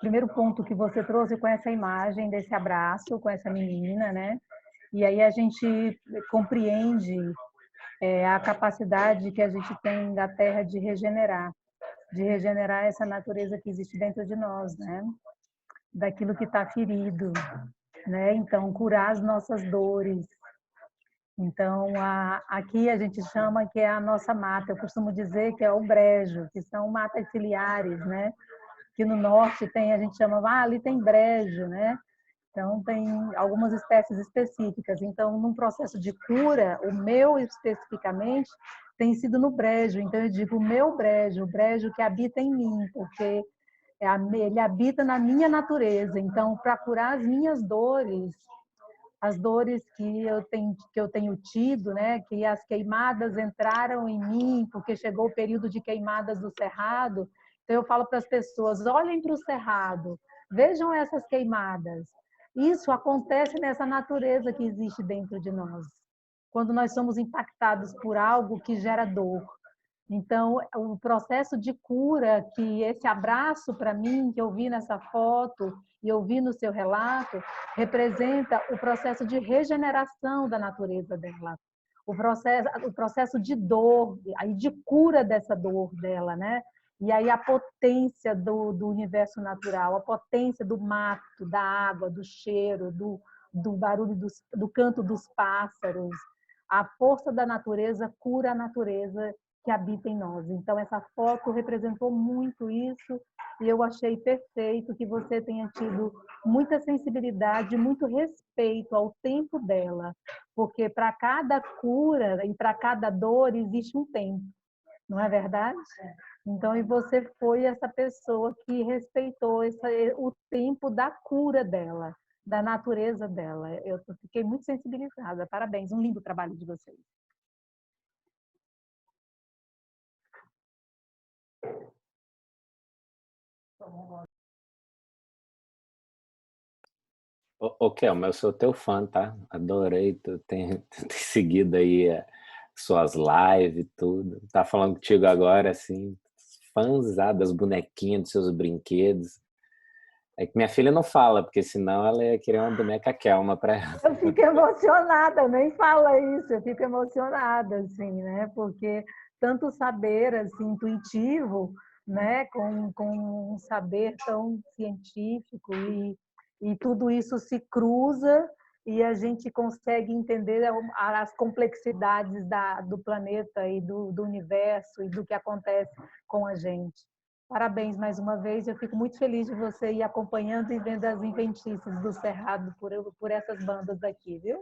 primeiro ponto que você trouxe com essa imagem desse abraço com essa menina, né? E aí a gente compreende a capacidade que a gente tem da Terra de regenerar essa natureza que existe dentro de nós, né? Daquilo que está ferido, né? Então, curar as nossas dores. Então, aqui a gente chama que é a nossa mata. Eu costumo dizer que é o brejo, que são matas ciliares, né? Que no norte tem, a gente chama, ali tem brejo, né? Então, tem algumas espécies específicas. Então, num processo de cura, o meu especificamente tem sido no brejo. Então, eu digo o meu brejo, o brejo que habita em mim, porque ele habita na minha natureza. Então, para curar as minhas dores, as dores que eu tenho tido, né? Que as queimadas entraram em mim, porque chegou o período de queimadas do cerrado. Então, eu falo para as pessoas, olhem para o cerrado, vejam essas queimadas. Isso acontece nessa natureza que existe dentro de nós. Quando nós somos impactados por algo que gera dor. Então, o processo de cura, que esse abraço para mim, que eu vi nessa foto e eu vi no seu relato, representa o processo de regeneração da natureza dela, o processo de dor, aí de cura dessa dor dela, né? E aí a potência do universo natural, a potência do mato, da água, do cheiro, do barulho, do canto dos pássaros. A força da natureza cura a natureza que habita em nós. Então, essa foto representou muito isso e eu achei perfeito que você tenha tido muita sensibilidade, muito respeito ao tempo dela, porque para cada cura e para cada dor existe um tempo, não é verdade? Então, e você foi essa pessoa que respeitou o tempo da cura dela, da natureza dela. Eu fiquei muito sensibilizada. Parabéns, um lindo trabalho de vocês. Ô, Kelma, eu sou teu fã, tá? Adorei, tu tem seguido aí suas lives e tudo. Tá falando contigo agora, assim, fãzá das bonequinhas, dos seus brinquedos. É que minha filha não fala, porque senão ela ia querer uma boneca Kelma para ela. Eu fico emocionada, nem fala isso, eu fico emocionada, assim, né? Porque tanto saber, assim, intuitivo, né? Com um saber tão científico e tudo isso se cruza e a gente consegue entender as complexidades do planeta e do universo e do que acontece com a gente. Parabéns mais uma vez, eu fico muito feliz de você ir acompanhando e vendo as inventices do Cerrado por essas bandas aqui, viu?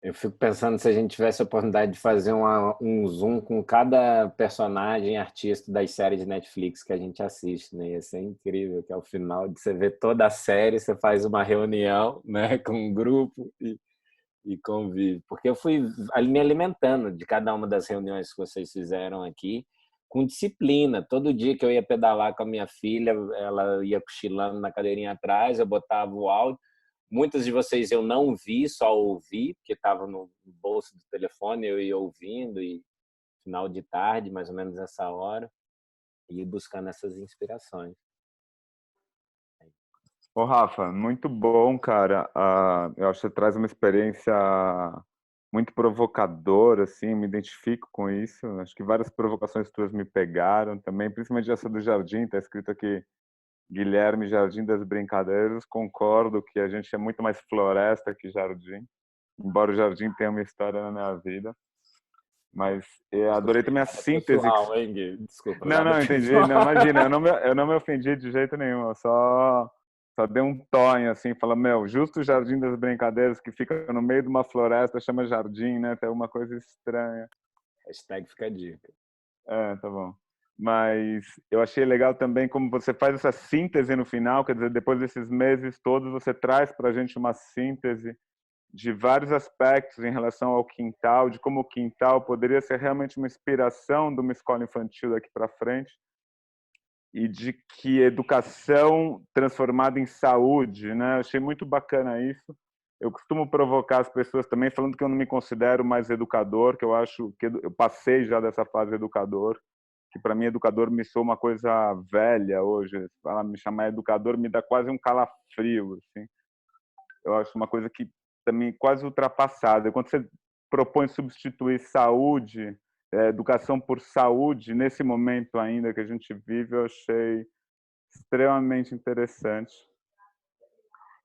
Eu fico pensando se a gente tivesse a oportunidade de fazer um zoom com cada personagem artista das séries de Netflix que a gente assiste, né? Ia ser incrível, que ao final de você ver toda a série, você faz uma reunião, né, com um grupo e convive. Porque eu fui me alimentando de cada uma das reuniões que vocês fizeram aqui, com disciplina. Todo dia que eu ia pedalar com a minha filha, ela ia cochilando na cadeirinha atrás, eu botava o áudio. Muitas de vocês eu não vi, só ouvi, porque estava no bolso do telefone, eu ia ouvindo, e final de tarde, mais ou menos essa hora, e buscando essas inspirações. Ô, Rafa, muito bom, cara. Eu acho que você traz uma experiência muito provocadora, assim, me identifico com isso. Acho que várias provocações tuas me pegaram também, principalmente essa do jardim, está escrito aqui, Guilherme, Jardim das Brincadeiras. Concordo que a gente é muito mais floresta que jardim, embora o jardim tenha uma história na minha vida. Mas adorei também a síntese. Pessoal, hein, Gui? Desculpa. Não, entendi. Não, imagina, eu não me ofendi de jeito nenhum. Eu só dei um tonho, assim, fala, justo o Jardim das Brincadeiras, que fica no meio de uma floresta, chama jardim, né? Tem alguma coisa estranha. Hashtag fica a dica. Tá bom. Mas eu achei legal também como você faz essa síntese no final, quer dizer, depois desses meses todos, você traz para a gente uma síntese de vários aspectos em relação ao quintal, de como o quintal poderia ser realmente uma inspiração de uma escola infantil daqui para frente, e de que educação transformada em saúde, né? Eu achei muito bacana isso. Eu costumo provocar as pessoas também falando que eu não me considero mais educador, que eu acho que eu passei já dessa fase educador, que para mim educador me soa uma coisa velha hoje. Me chamar educador me dá quase um calafrio, assim. Eu acho uma coisa que também quase ultrapassada. Quando você propõe substituir saúde, educação por saúde, nesse momento ainda que a gente vive, eu achei extremamente interessante.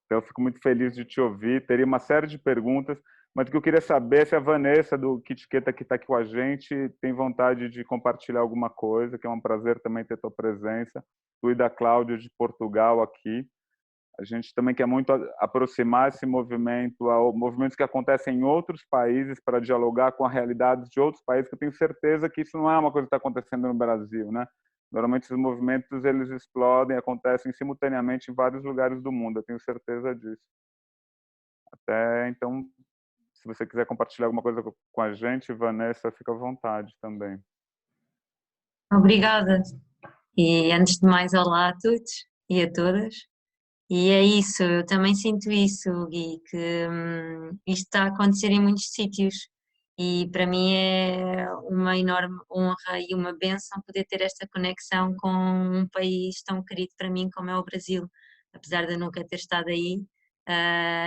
Então, eu fico muito feliz de te ouvir. Teria uma série de perguntas, mas o que eu queria saber é se a Vanessa, do Kitiqueta, que está aqui com a gente, tem vontade de compartilhar alguma coisa, que é um prazer também ter tua presença. Tu e da Cláudia, de Portugal, aqui. A gente também quer muito aproximar esse movimento a movimentos que acontecem em outros países para dialogar com a realidade de outros países, que eu tenho certeza que isso não é uma coisa que está acontecendo no Brasil, né? Normalmente esses movimentos eles explodem, acontecem simultaneamente em vários lugares do mundo, eu tenho certeza disso. Até então, se você quiser compartilhar alguma coisa com a gente, Vanessa, fica à vontade também. Obrigada. E antes de mais, olá a todos e a todas. E é isso, eu também sinto isso, Gui, que isto está a acontecer em muitos sítios E para mim é uma enorme honra e uma bênção poder ter esta conexão com um país tão querido para mim como é o Brasil. Apesar de eu nunca ter estado aí,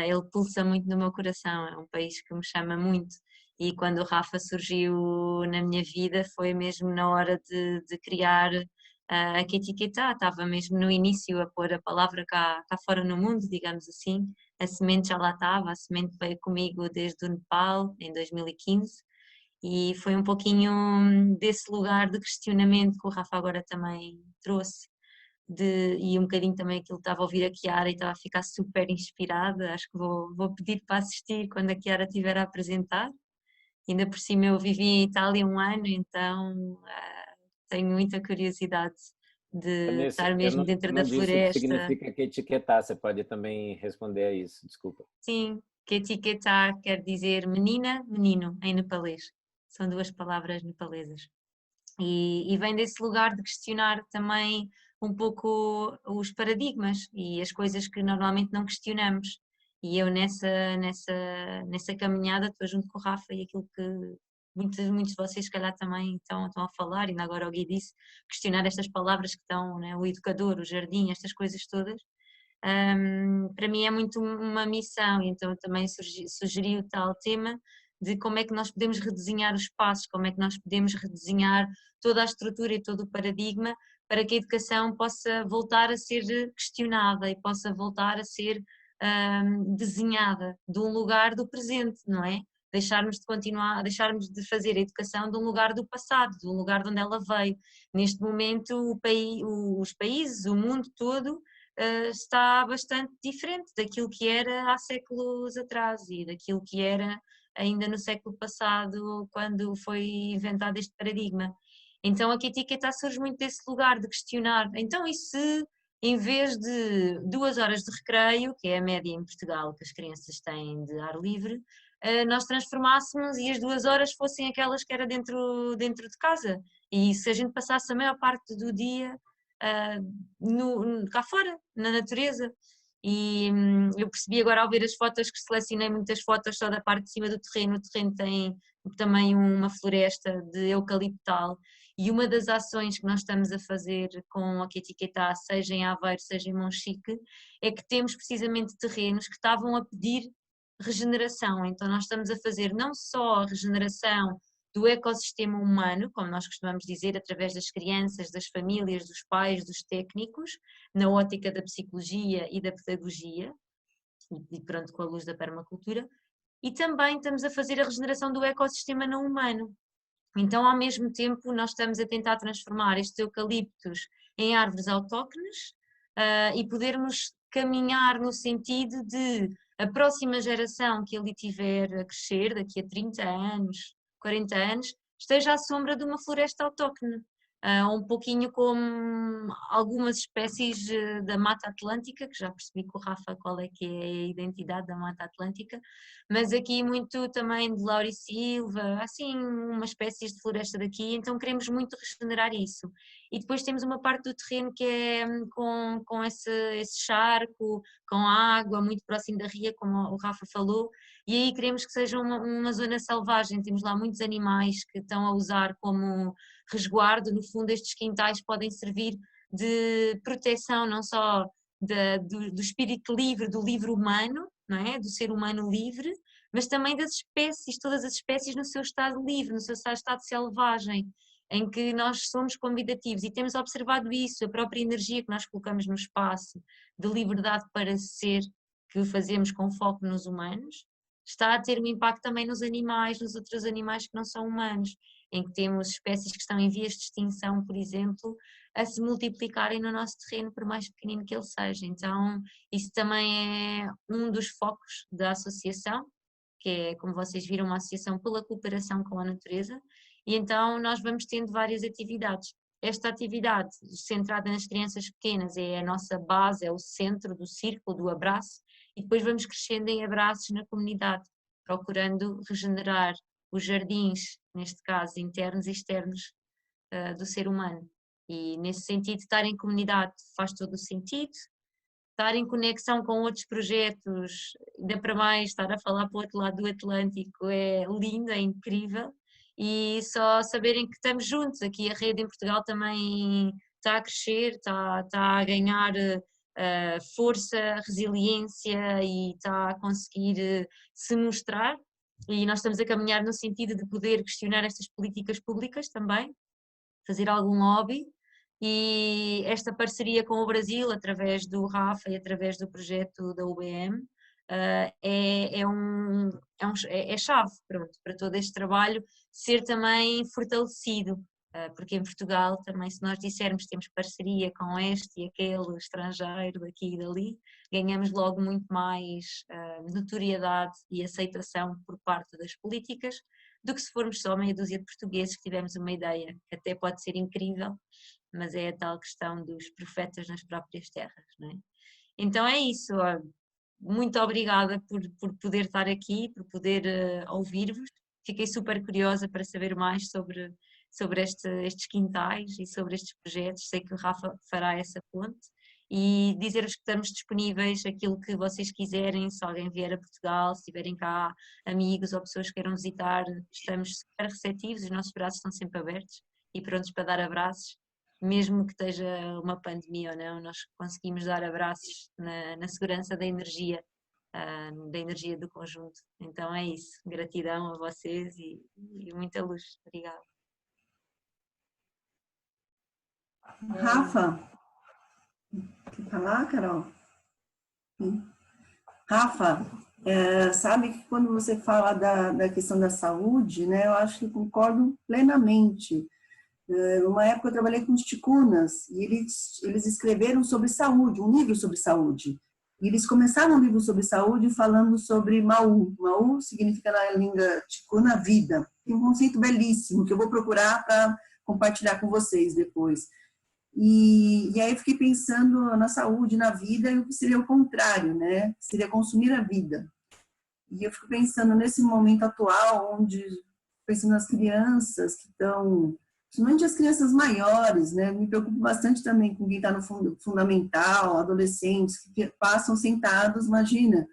ele pulsa muito no meu coração, é um país que me chama muito. E quando o Rafa surgiu na minha vida foi mesmo na hora de criar a Etiqueta, estava mesmo no início a pôr a palavra cá fora no mundo, digamos assim. A semente já lá estava, a semente veio comigo desde o Nepal, em 2015, e foi um pouquinho desse lugar de questionamento que o Rafa agora também trouxe, e um bocadinho também aquilo que estava a ouvir a Chiara e estava a ficar super inspirada. Acho que vou pedir para assistir quando a Chiara estiver a apresentar. Ainda por cima eu vivi em Itália um ano, então tenho muita curiosidade de Vanessa, estar mesmo eu dentro não da disse o que floresta. significa que etiquetar, você pode também responder a isso, desculpa. Sim, que etiquetar quer dizer menina, menino, em nepalês. São duas palavras nepalesas. E vem desse lugar de questionar também um pouco os paradigmas e as coisas que normalmente não questionamos. E eu nessa caminhada estou junto com o Rafa e aquilo que muitos de vocês se calhar também estão a falar, e agora o Gui disse, questionar estas palavras que estão, né, o educador, o jardim, estas coisas todas. Para mim é muito uma missão, então eu também sugeri o tal tema de como é que nós podemos redesenhar os espaços, como é que nós podemos redesenhar toda a estrutura e todo o paradigma para que a educação possa voltar a ser questionada e possa voltar a ser desenhada de um lugar do presente, não é? Deixarmos de fazer a educação de um lugar do passado, de um lugar de onde ela veio. Neste momento os países, o mundo todo está bastante diferente daquilo que era há séculos atrás e daquilo que era ainda no século passado, quando foi inventado este paradigma. Então a etiqueta surge muito desse lugar de questionar, então e se em vez de 2 horas de recreio, que é a média em Portugal que as crianças têm de ar livre, nós transformássemos e as 2 horas fossem aquelas que era dentro de casa, e se a gente passasse a maior parte do dia cá fora, na natureza. E eu percebi agora ao ver as fotos que selecionei muitas fotos só da parte de cima do terreno. O terreno tem também uma floresta de eucaliptal, e uma das ações que nós estamos a fazer com a Etiqueta, seja em Aveiro, seja em Monchique, é que temos precisamente terrenos que estavam a pedir regeneração. Então nós estamos a fazer não só a regeneração do ecossistema humano, como nós costumamos dizer, através das crianças, das famílias, dos pais, dos técnicos, na ótica da psicologia e da pedagogia, e pronto, com a luz da permacultura, e também estamos a fazer a regeneração do ecossistema não humano. Então, ao mesmo tempo, nós estamos a tentar transformar estes eucaliptos em árvores autóctones e podermos caminhar no sentido de a próxima geração que ali tiver a crescer, daqui a 30 anos, 40 anos, esteja à sombra de uma floresta autóctone. Um pouquinho como algumas espécies da Mata Atlântica, que já percebi com o Rafa qual é que é a identidade da Mata Atlântica, mas aqui muito também de laurisilva, assim umas espécies de floresta daqui, então queremos muito regenerar isso. E depois temos uma parte do terreno que é com esse charco, com água, muito próximo da ria, como o Rafa falou, e aí queremos que seja uma zona selvagem. Temos lá muitos animais que estão a usar como resguardo. No fundo, estes quintais podem servir de proteção não só do espírito livre, do livre humano, não é? Do ser humano livre, mas também das espécies, todas as espécies no seu estado livre, no seu estado selvagem, em que nós somos convidativos, e temos observado isso, a própria energia que nós colocamos no espaço, de liberdade para ser, que fazemos com foco nos humanos, está a ter um impacto também nos animais, nos outros animais que não são humanos, em que temos espécies que estão em vias de extinção, por exemplo, a se multiplicarem no nosso terreno, por mais pequenino que ele seja. Então, isso também é um dos focos da associação, que é, como vocês viram, uma associação pela cooperação com a natureza, e então nós vamos tendo várias atividades. Esta atividade centrada nas crianças pequenas é a nossa base, é o centro do círculo, do abraço, e depois vamos crescendo em abraços na comunidade, procurando regenerar os jardins, neste caso internos e externos, do ser humano. E nesse sentido, estar em comunidade faz todo o sentido. estar em conexão com outros projetos, ainda para mais estar a falar para o outro lado do Atlântico, é lindo, é incrível. E só saberem que estamos juntos, aqui a rede em Portugal também está a crescer, está a ganhar força, resiliência e está a conseguir se mostrar, e nós estamos a caminhar no sentido de poder questionar estas políticas públicas também, fazer algum lobby, e esta parceria com o Brasil, através do Rafa e através do projeto da UBM, é chave, pronto, para todo este trabalho ser também fortalecido, porque em Portugal também, se nós dissermos que temos parceria com este e aquele estrangeiro daqui e dali, ganhamos logo muito mais notoriedade e aceitação por parte das políticas do que se formos só meia dúzia de portugueses que tivemos uma ideia, que até pode ser incrível, mas é a tal questão dos profetas nas próprias terras, não é? Então é isso, muito obrigada por poder estar aqui, por poder ouvir-vos. Fiquei super curiosa para saber mais sobre estes quintais e sobre estes projetos. Sei que o Rafa fará essa ponte, e dizer-vos que estamos disponíveis, aquilo que vocês quiserem, se alguém vier a Portugal, se tiverem cá amigos ou pessoas que queiram visitar, estamos super receptivos, os nossos braços estão sempre abertos e prontos para dar abraços, mesmo que esteja uma pandemia ou não, nós conseguimos dar abraços na segurança da energia do conjunto. Então é isso, gratidão a vocês e muita luz. Obrigada. Rafa, quer falar, Carol? Rafa, sabe que quando você fala da questão da saúde, né, eu acho que concordo plenamente. Numa época eu trabalhei com os ticunas e eles escreveram sobre saúde, um livro sobre saúde. E eles começaram um livro sobre saúde falando sobre Mau. Mau significa na língua ticuna vida. Tem um conceito belíssimo que eu vou procurar para compartilhar com vocês depois. E aí eu fiquei pensando na saúde, na vida, e o que seria o contrário, né? Seria consumir a vida. E eu fico pensando nesse momento atual, onde, pensando nas crianças que estão, principalmente as crianças maiores, né? Me preocupo bastante também com quem está no fundamental, adolescentes, que passam sentados, imagina,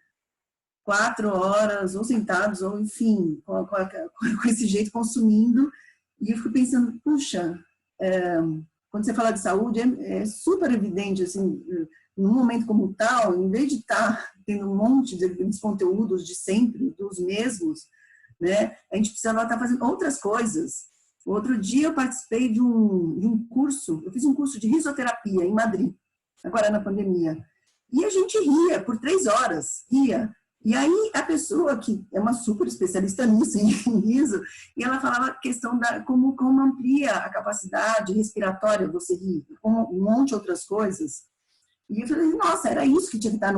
4 horas, ou sentados, ou enfim, com esse jeito consumindo. E eu fico pensando, puxa, quando você fala de saúde, é super evidente, assim, num momento como tal, em vez de estar tendo um monte de conteúdos de sempre, dos mesmos, né, a gente precisava estar fazendo outras coisas. Outro dia eu participei de um curso, eu fiz um curso de risoterapia em Madrid, agora na pandemia, e a gente ria por 3 horas, ria. E aí a pessoa que é uma super especialista nisso, em riso, e ela falava a questão da como amplia a capacidade respiratória você rir, como um monte de outras coisas. E eu falei, nossa, era isso que tinha que estar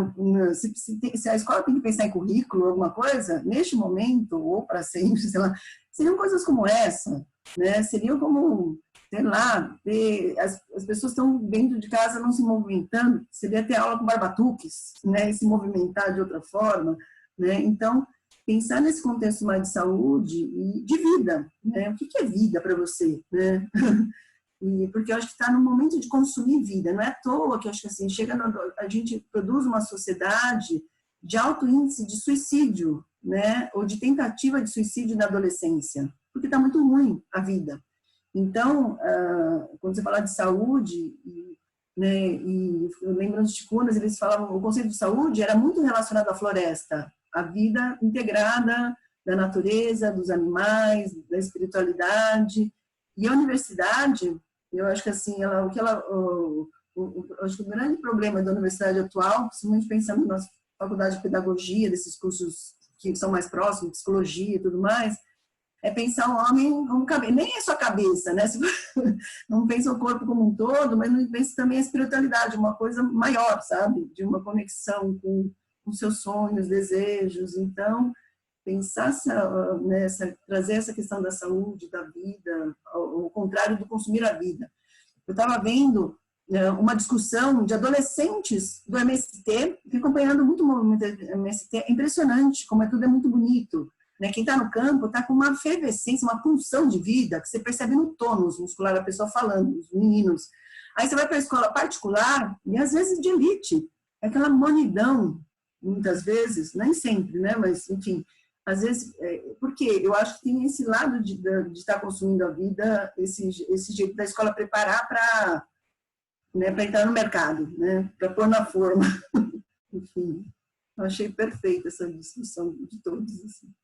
se a escola tem que pensar em currículo, alguma coisa, neste momento, ou para sempre, sei lá, seriam coisas como essa, né? Seriam como, sei lá, as pessoas estão dentro de casa não se movimentando, seria ter aula com barbatuques, né? E se movimentar de outra forma, né? Então, pensar nesse contexto mais de saúde e de vida, né? O que é vida para você, né? Porque eu acho que está no momento de consumir vida, não é à toa que eu acho que assim, a gente produz uma sociedade de alto índice de suicídio, né? Ou de tentativa de suicídio na adolescência, porque está muito ruim a vida. Então, quando você fala de saúde, né, e eu lembro dos ticunas, eles falavam, o conceito de saúde era muito relacionado à floresta, à vida integrada da natureza, dos animais, da espiritualidade. E a universidade, eu acho que assim, acho que o grande problema da universidade atual, principalmente pensando na faculdade de pedagogia, desses cursos que são mais próximos, psicologia e tudo mais, é pensar o homem como cabeça, nem é só cabeça, né? Não pensa o corpo como um todo, mas não pensa também a espiritualidade, uma coisa maior, sabe? De uma conexão com seus sonhos, desejos. Então, pensar trazer essa questão da saúde, da vida, ao contrário do consumir a vida. Eu estava vendo uma discussão de adolescentes do MST, fui acompanhando muito o movimento do MST, é impressionante como tudo é muito bonito. Quem está no campo está com uma efervescência, uma pulsão de vida, que você percebe no tônus muscular da pessoa falando, os meninos. Aí você vai para a escola particular, e às vezes de elite, aquela monidão, muitas vezes, nem sempre, né? Mas, enfim, às vezes, porque eu acho que tem esse lado de estar consumindo a vida, esse jeito da escola preparar para, né, para entrar no mercado, né? Para pôr na forma. Enfim, eu achei perfeita essa discussão de todos. Assim.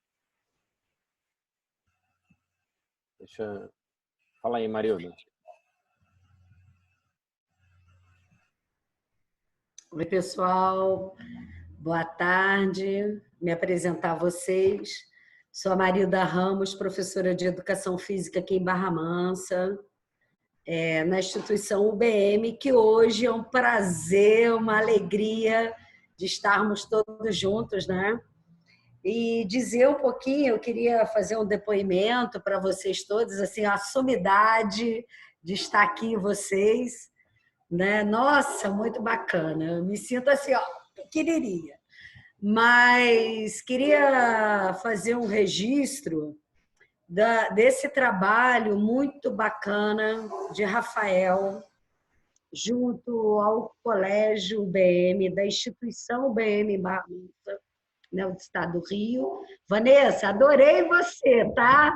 Fala aí, Marilda. Oi, pessoal. Boa tarde. Me apresentar a vocês. Sou a Marilda Ramos, professora de Educação Física aqui em Barra Mansa, na instituição UBM, que hoje é um prazer, uma alegria de estarmos todos juntos, né? E dizer um pouquinho, eu queria fazer um depoimento para vocês todos, assim, a sumidade de estar aqui vocês, né? Nossa, muito bacana. Eu me sinto assim, ó, pequenininha. Mas queria fazer um registro desse trabalho muito bacana de Rafael, junto ao Colégio UBM, da instituição UBM Barra Mansa, né, do Estado do Rio. Vanessa, adorei você, tá?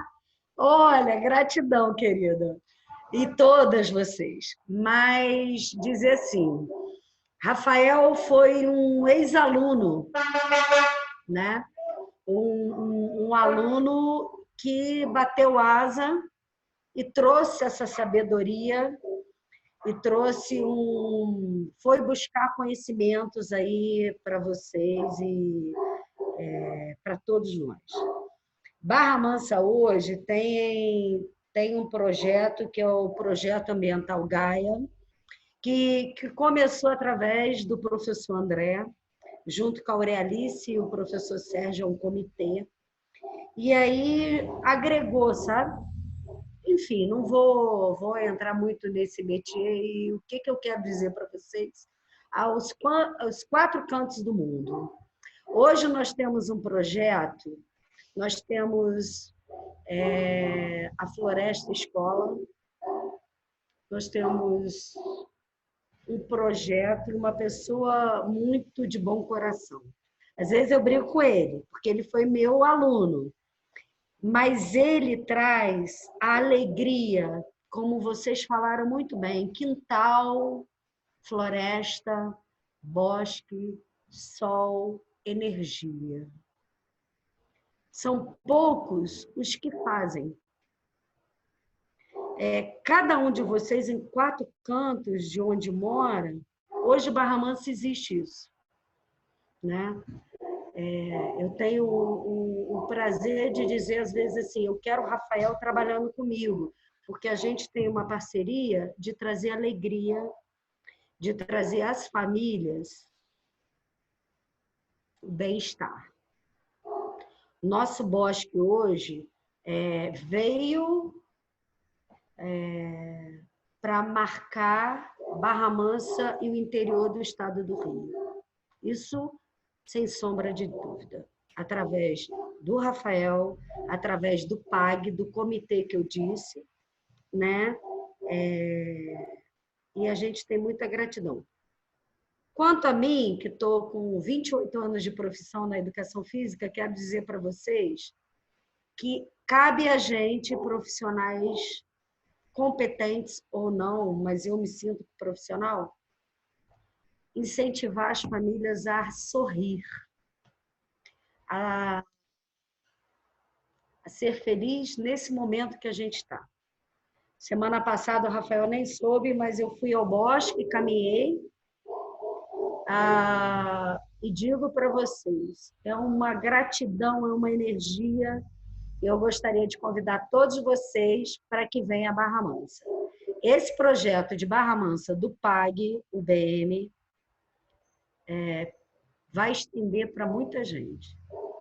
Olha, gratidão, querida. E todas vocês. Mas dizer assim, Rafael foi um ex-aluno, né? Um aluno que bateu asa e trouxe essa sabedoria e foi buscar conhecimentos aí para vocês e para todos nós. Barra Mansa hoje tem um projeto que é o Projeto Ambiental Gaia, que começou através do professor André, junto com a Aurealice e o professor Sérgio, um comitê, e aí agregou, sabe? Enfim, não vou entrar muito nesse métier, e o que eu quero dizer para vocês? Aos 4 cantos do mundo. Hoje nós temos um projeto, nós temos a Floresta Escola, nós temos um projeto, uma pessoa muito de bom coração. Às vezes eu brigo com ele, porque ele foi meu aluno, mas ele traz a alegria, como vocês falaram muito bem, quintal, floresta, bosque, sol, energia. São poucos os que fazem. Cada um de vocês, em 4 cantos de onde mora, hoje em Barra Mansa existe isso, né? Eu tenho o prazer de dizer, às vezes, assim, eu quero o Rafael trabalhando comigo, porque a gente tem uma parceria de trazer alegria, de trazer às famílias o bem-estar. Nosso bosque hoje veio para marcar Barra Mansa e o interior do estado do Rio. Isso, sem sombra de dúvida. Através do Rafael, através do PAG, do comitê que eu disse, né? E a gente tem muita gratidão. Quanto a mim, que estou com 28 anos de profissão na educação física, quero dizer para vocês que cabe a gente, profissionais competentes ou não, mas eu me sinto profissional, incentivar as famílias a sorrir, a ser feliz nesse momento que a gente está. Semana passada, o Rafael nem soube, mas eu fui ao bosque, caminhei, e digo para vocês, é uma gratidão, é uma energia. Eu gostaria de convidar todos vocês para que venham a Barra Mansa. Esse projeto de Barra Mansa, do PAG, UBM, vai estender para muita gente.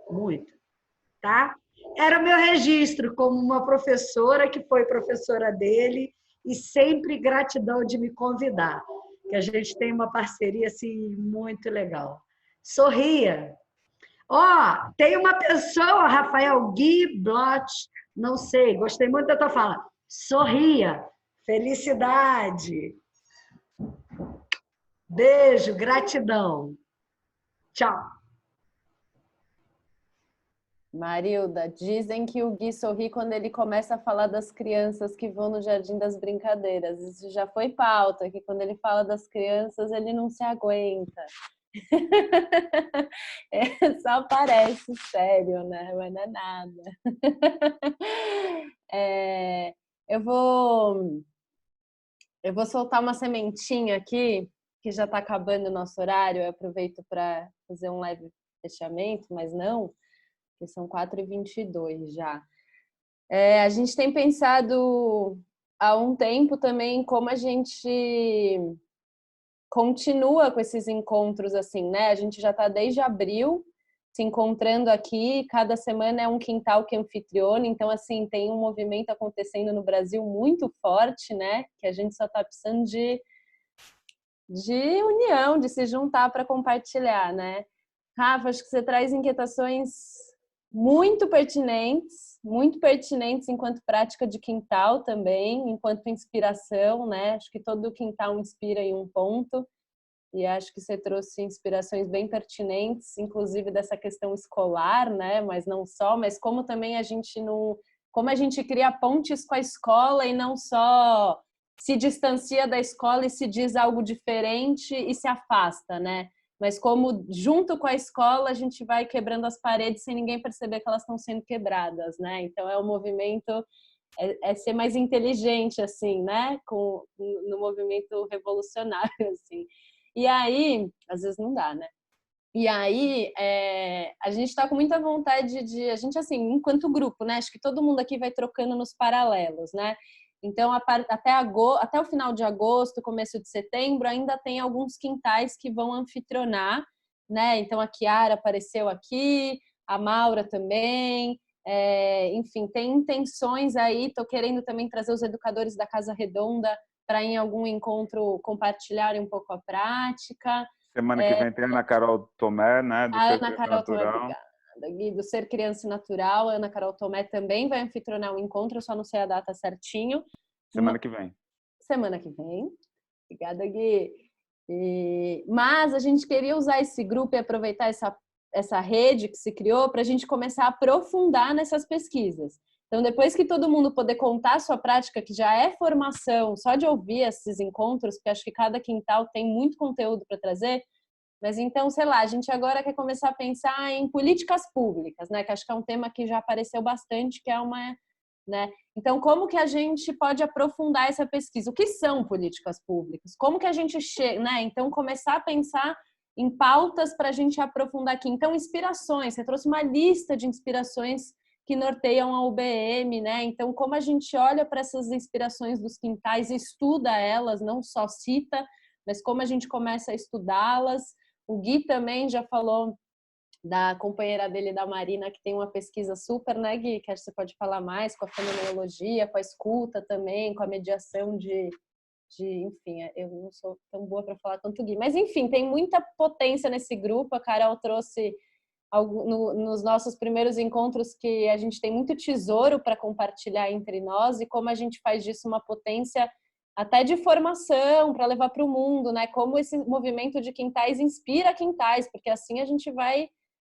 Muito. Tá? Era o meu registro como uma professora que foi professora dele e sempre gratidão de me convidar, que a gente tem uma parceria assim muito legal. Sorria! Tem uma pessoa, Rafael Gui Blot, não sei, gostei muito da tua fala. Sorria, felicidade. Beijo, gratidão. Tchau. Marilda, dizem que o Gui sorri quando ele começa a falar das crianças que vão no Jardim das Brincadeiras. Isso já foi pauta, que quando ele fala das crianças, ele não se aguenta. Só parece sério, né? Mas não é nada. Eu vou soltar uma sementinha aqui, que já está acabando o nosso horário. Eu aproveito para fazer um leve fechamento, mas não, que são 4h22 já. A gente tem pensado há um tempo também como a gente continua com esses encontros assim, né? A gente já está desde abril se encontrando aqui, cada semana é um quintal que anfitriona, então assim, tem um movimento acontecendo no Brasil muito forte, né? Que a gente só está precisando de união, de se juntar para compartilhar, né? Rafa, acho que você traz inquietações muito pertinentes enquanto prática de quintal também, enquanto inspiração, né? Acho que todo quintal inspira em um ponto, e acho que você trouxe inspirações bem pertinentes, inclusive dessa questão escolar, né? Mas não só, mas como também como a gente cria pontes com a escola e não só se distancia da escola e se diz algo diferente e se afasta, né? Mas como junto com a escola a gente vai quebrando as paredes sem ninguém perceber que elas estão sendo quebradas, né? Então é um movimento, ser mais inteligente, assim, né? No movimento revolucionário, assim. E aí, às vezes não dá, né? E aí, a gente está com muita vontade a gente, assim, enquanto grupo, né? Acho que todo mundo aqui vai trocando nos paralelos, né? Então, até o final de agosto, começo de setembro, ainda tem alguns quintais que vão anfitrionar, né? Então, a Kiara apareceu aqui, a Maura também, enfim, tem intenções aí. Estou querendo também trazer os educadores da Casa Redonda para em algum encontro compartilharem um pouco a prática. Semana que vem tem a Ana Carol Tomé, né? Do Ser Criança Natural. Obrigada, Gui, do Ser Criança Natural. A Ana Carol Tomé também vai anfitrionar um encontro, eu só não sei a data certinho. Semana que vem. Semana que vem. Obrigada, Gui. Mas a gente queria usar esse grupo e aproveitar essa rede que se criou para a gente começar a aprofundar nessas pesquisas. Então, depois que todo mundo poder contar a sua prática, que já é formação, só de ouvir esses encontros, porque acho que cada quintal tem muito conteúdo para trazer, mas então, sei lá, a gente agora quer começar a pensar em políticas públicas, né? Que acho que é um tema que já apareceu bastante, que é né? Então, como que a gente pode aprofundar essa pesquisa? O que são políticas públicas? Como que a gente chega, né? Então, começar a pensar em pautas para a gente aprofundar aqui. Então, inspirações. Você trouxe uma lista de inspirações que norteiam a UBM, né? Então, como a gente olha para essas inspirações dos quintais e estuda elas, não só cita, mas como a gente começa a estudá-las. O Gui também já falou da companheira dele, da Marina, que tem uma pesquisa super, né, Gui? Que acho que você pode falar mais, com a fenomenologia, com a escuta também, com a mediação enfim, eu não sou tão boa para falar quanto o Gui. Mas, enfim, tem muita potência nesse grupo. A Carol trouxe nos nossos primeiros encontros que a gente tem muito tesouro para compartilhar entre nós e como a gente faz disso uma potência até de formação para levar para o mundo, né? Como esse movimento de quintais inspira quintais, porque assim a gente vai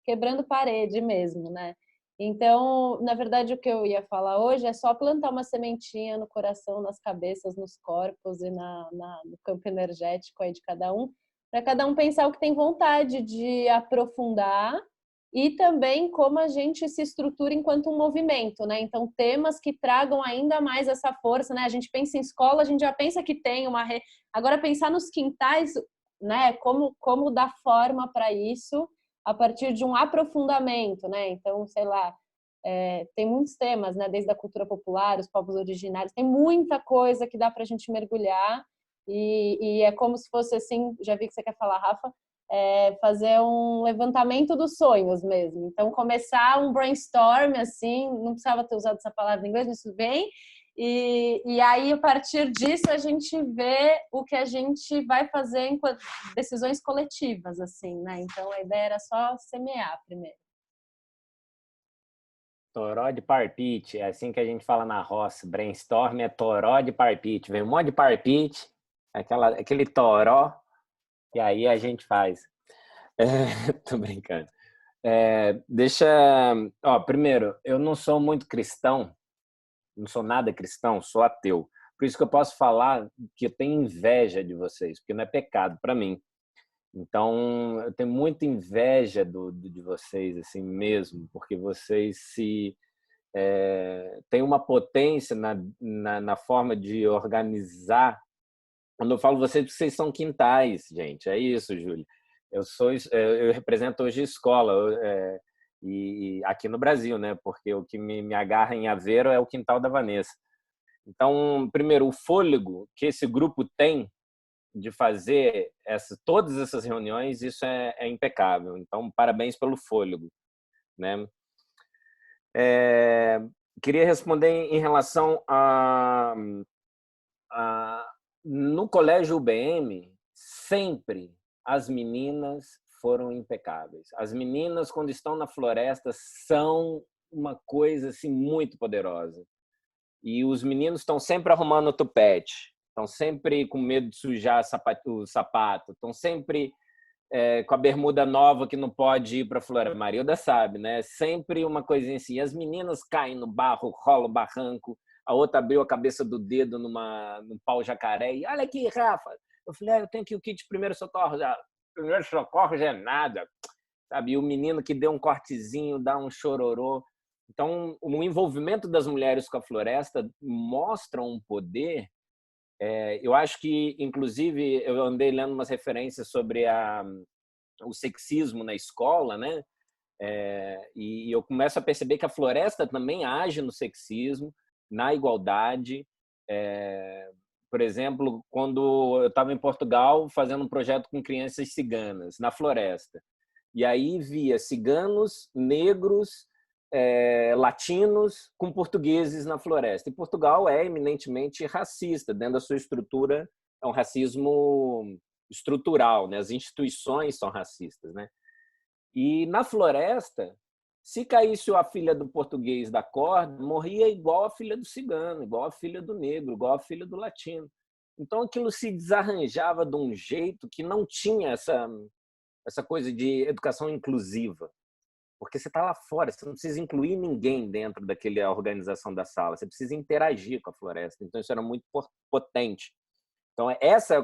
quebrando parede mesmo, né? Então, na verdade, o que eu ia falar hoje é só plantar uma sementinha no coração, nas cabeças, nos corpos e no campo energético aí de cada um, para cada um pensar o que tem vontade de aprofundar e também como a gente se estrutura enquanto um movimento, né? Então, temas que tragam ainda mais essa força, né? A gente pensa em escola, a gente já pensa que tem uma... Agora, pensar nos quintais, né? Como dar forma para isso a partir de um aprofundamento, né? Então, sei lá, tem muitos temas, né? Desde a cultura popular, os povos originários, tem muita coisa que dá para a gente mergulhar e é como se fosse assim, já vi que você quer falar, Rafa, fazer um levantamento dos sonhos mesmo. Então, começar um brainstorm, assim, não precisava ter usado essa palavra em inglês, mas tudo bem. E aí, a partir disso, a gente vê o que a gente vai fazer em decisões coletivas, assim, né? Então, a ideia era só semear primeiro. Toró de parpite, é assim que a gente fala na roça. Brainstorm é toró de parpite. Vem um monte de parpite, aquele toró. E aí a gente faz. Tô brincando. Primeiro, eu não sou muito cristão, não sou nada cristão, sou ateu. Por isso que eu posso falar que eu tenho inveja de vocês, porque não é pecado para mim. Então, eu tenho muita inveja de vocês, assim mesmo, porque vocês têm uma potência na forma de organizar. Quando eu falo vocês são quintais, gente. É isso, Júlia. Eu represento hoje escola, e aqui no Brasil, né? Porque o que me agarra em Aveiro é o quintal da Vanessa. Então, primeiro, o fôlego que esse grupo tem de fazer todas essas reuniões, isso é impecável. Então, parabéns pelo fôlego, né? Queria responder em relação no colégio UBM, sempre as meninas foram impecáveis. As meninas, quando estão na floresta, são uma coisa assim, muito poderosa. E os meninos estão sempre arrumando o tupete, estão sempre com medo de sujar o sapato, estão sempre com a bermuda nova que não pode ir para a floresta. Marilda sabe, né? Sempre uma coisinha assim. As meninas caem no barro, rolam o barranco, a outra abriu a cabeça do dedo num pau-jacaré e olha aqui, Rafa. Eu falei, eu tenho aqui o kit de primeiro socorro. Primeiro socorro já é nada. Sabe? E o menino que deu um cortezinho, dá um chororô. Então, o envolvimento das mulheres com a floresta mostra um poder. Eu acho que, inclusive, eu andei lendo umas referências sobre o sexismo na escola, né? E eu começo a perceber que a floresta também age no sexismo, na igualdade. Por exemplo, quando eu estava em Portugal fazendo um projeto com crianças ciganas na floresta, e aí via ciganos, negros, latinos com portugueses na floresta. E Portugal é eminentemente racista, dentro da sua estrutura, é um racismo estrutural, né? As instituições são racistas, né? E na floresta, se caísse a filha do português da corda, morria igual a filha do cigano, igual a filha do negro, igual a filha do latino. Então aquilo se desarranjava de um jeito que não tinha essa coisa de educação inclusiva. Porque você está lá fora, você não precisa incluir ninguém dentro daquela organização da sala, você precisa interagir com a floresta. Então isso era muito potente. Então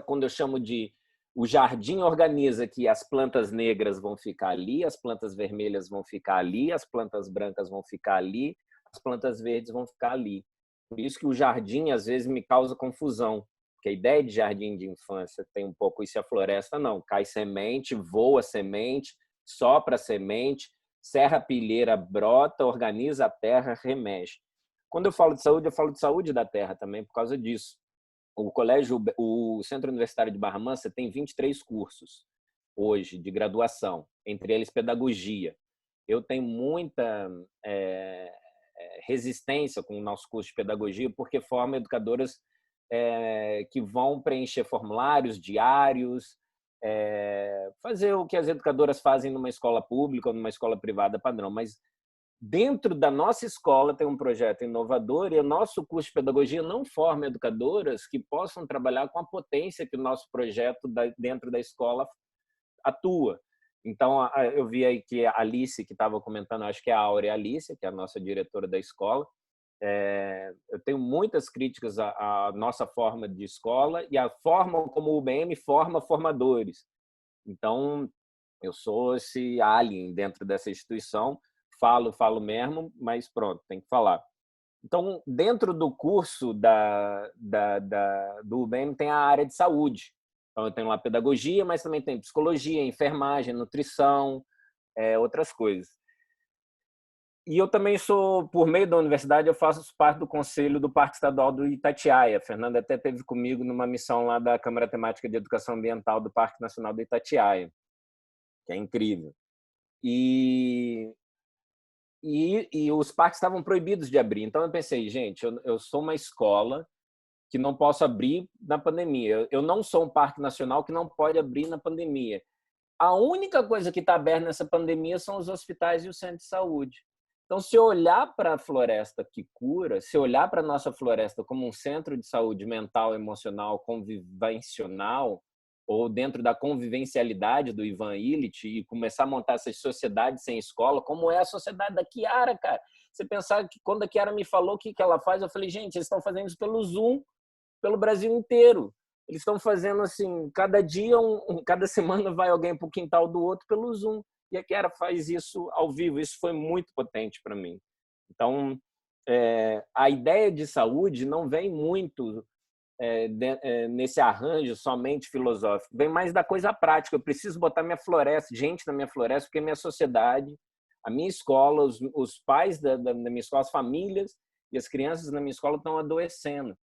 quando eu chamo de o jardim organiza que as plantas negras vão ficar ali, as plantas vermelhas vão ficar ali, as plantas brancas vão ficar ali, as plantas verdes vão ficar ali. Por isso que o jardim às vezes me causa confusão, porque a ideia de jardim de infância tem um pouco isso, e a floresta não. Cai semente, voa semente, sopra semente, serra a pilheira, brota, organiza a terra, remexe. Quando eu falo de saúde da terra também por causa disso. O Centro Universitário de Barra Mansa tem 23 cursos hoje de graduação, entre eles pedagogia. Eu tenho muita resistência com o nosso curso de pedagogia porque forma educadoras que vão preencher formulários diários, fazer o que as educadoras fazem numa escola pública ou numa escola privada padrão, mas dentro da nossa escola tem um projeto inovador e o nosso curso de pedagogia não forma educadoras que possam trabalhar com a potência que o nosso projeto dentro da escola atua. Então, eu vi aí que a Alice, que estava comentando, acho que é a Áurea Alice, que é a nossa diretora da escola, eu tenho muitas críticas à nossa forma de escola e à forma como o UBM forma formadores. Então, eu sou esse alien dentro dessa instituição, falo mesmo, mas pronto, tem que falar. Então, dentro do curso do UBM tem a área de saúde. Então, eu tenho lá pedagogia, mas também tem psicologia, enfermagem, nutrição, outras coisas. E eu também sou, por meio da universidade, eu faço parte do conselho do Parque Estadual do Itatiaia. A Fernanda até esteve comigo numa missão lá da Câmara Temática de Educação Ambiental do Parque Nacional do Itatiaia, que é incrível. E os parques estavam proibidos de abrir. Então eu pensei, gente, eu sou uma escola que não posso abrir na pandemia. Eu não sou um parque nacional que não pode abrir na pandemia. A única coisa que está aberta nessa pandemia são os hospitais e o centro de saúde. Então, se eu olhar para a floresta que cura, se eu olhar para a nossa floresta como um centro de saúde mental, emocional, convivencial, ou dentro da convivencialidade do Ivan Illich e começar a montar essas sociedades sem escola, como é a sociedade da Chiara, cara. Você pensar que quando a Chiara me falou o que ela faz, eu falei, gente, eles estão fazendo isso pelo Zoom, pelo Brasil inteiro. Eles estão fazendo assim, cada dia, cada semana vai alguém para o quintal do outro pelo Zoom. E a Chiara faz isso ao vivo. Isso foi muito potente para mim. Então, a ideia de saúde não vem muito nesse arranjo somente filosófico. Vem mais da coisa prática. Eu preciso botar minha floresta, gente na minha floresta, porque a minha sociedade, a minha escola, os pais da minha escola, as famílias e as crianças na minha escola estão adoecendo.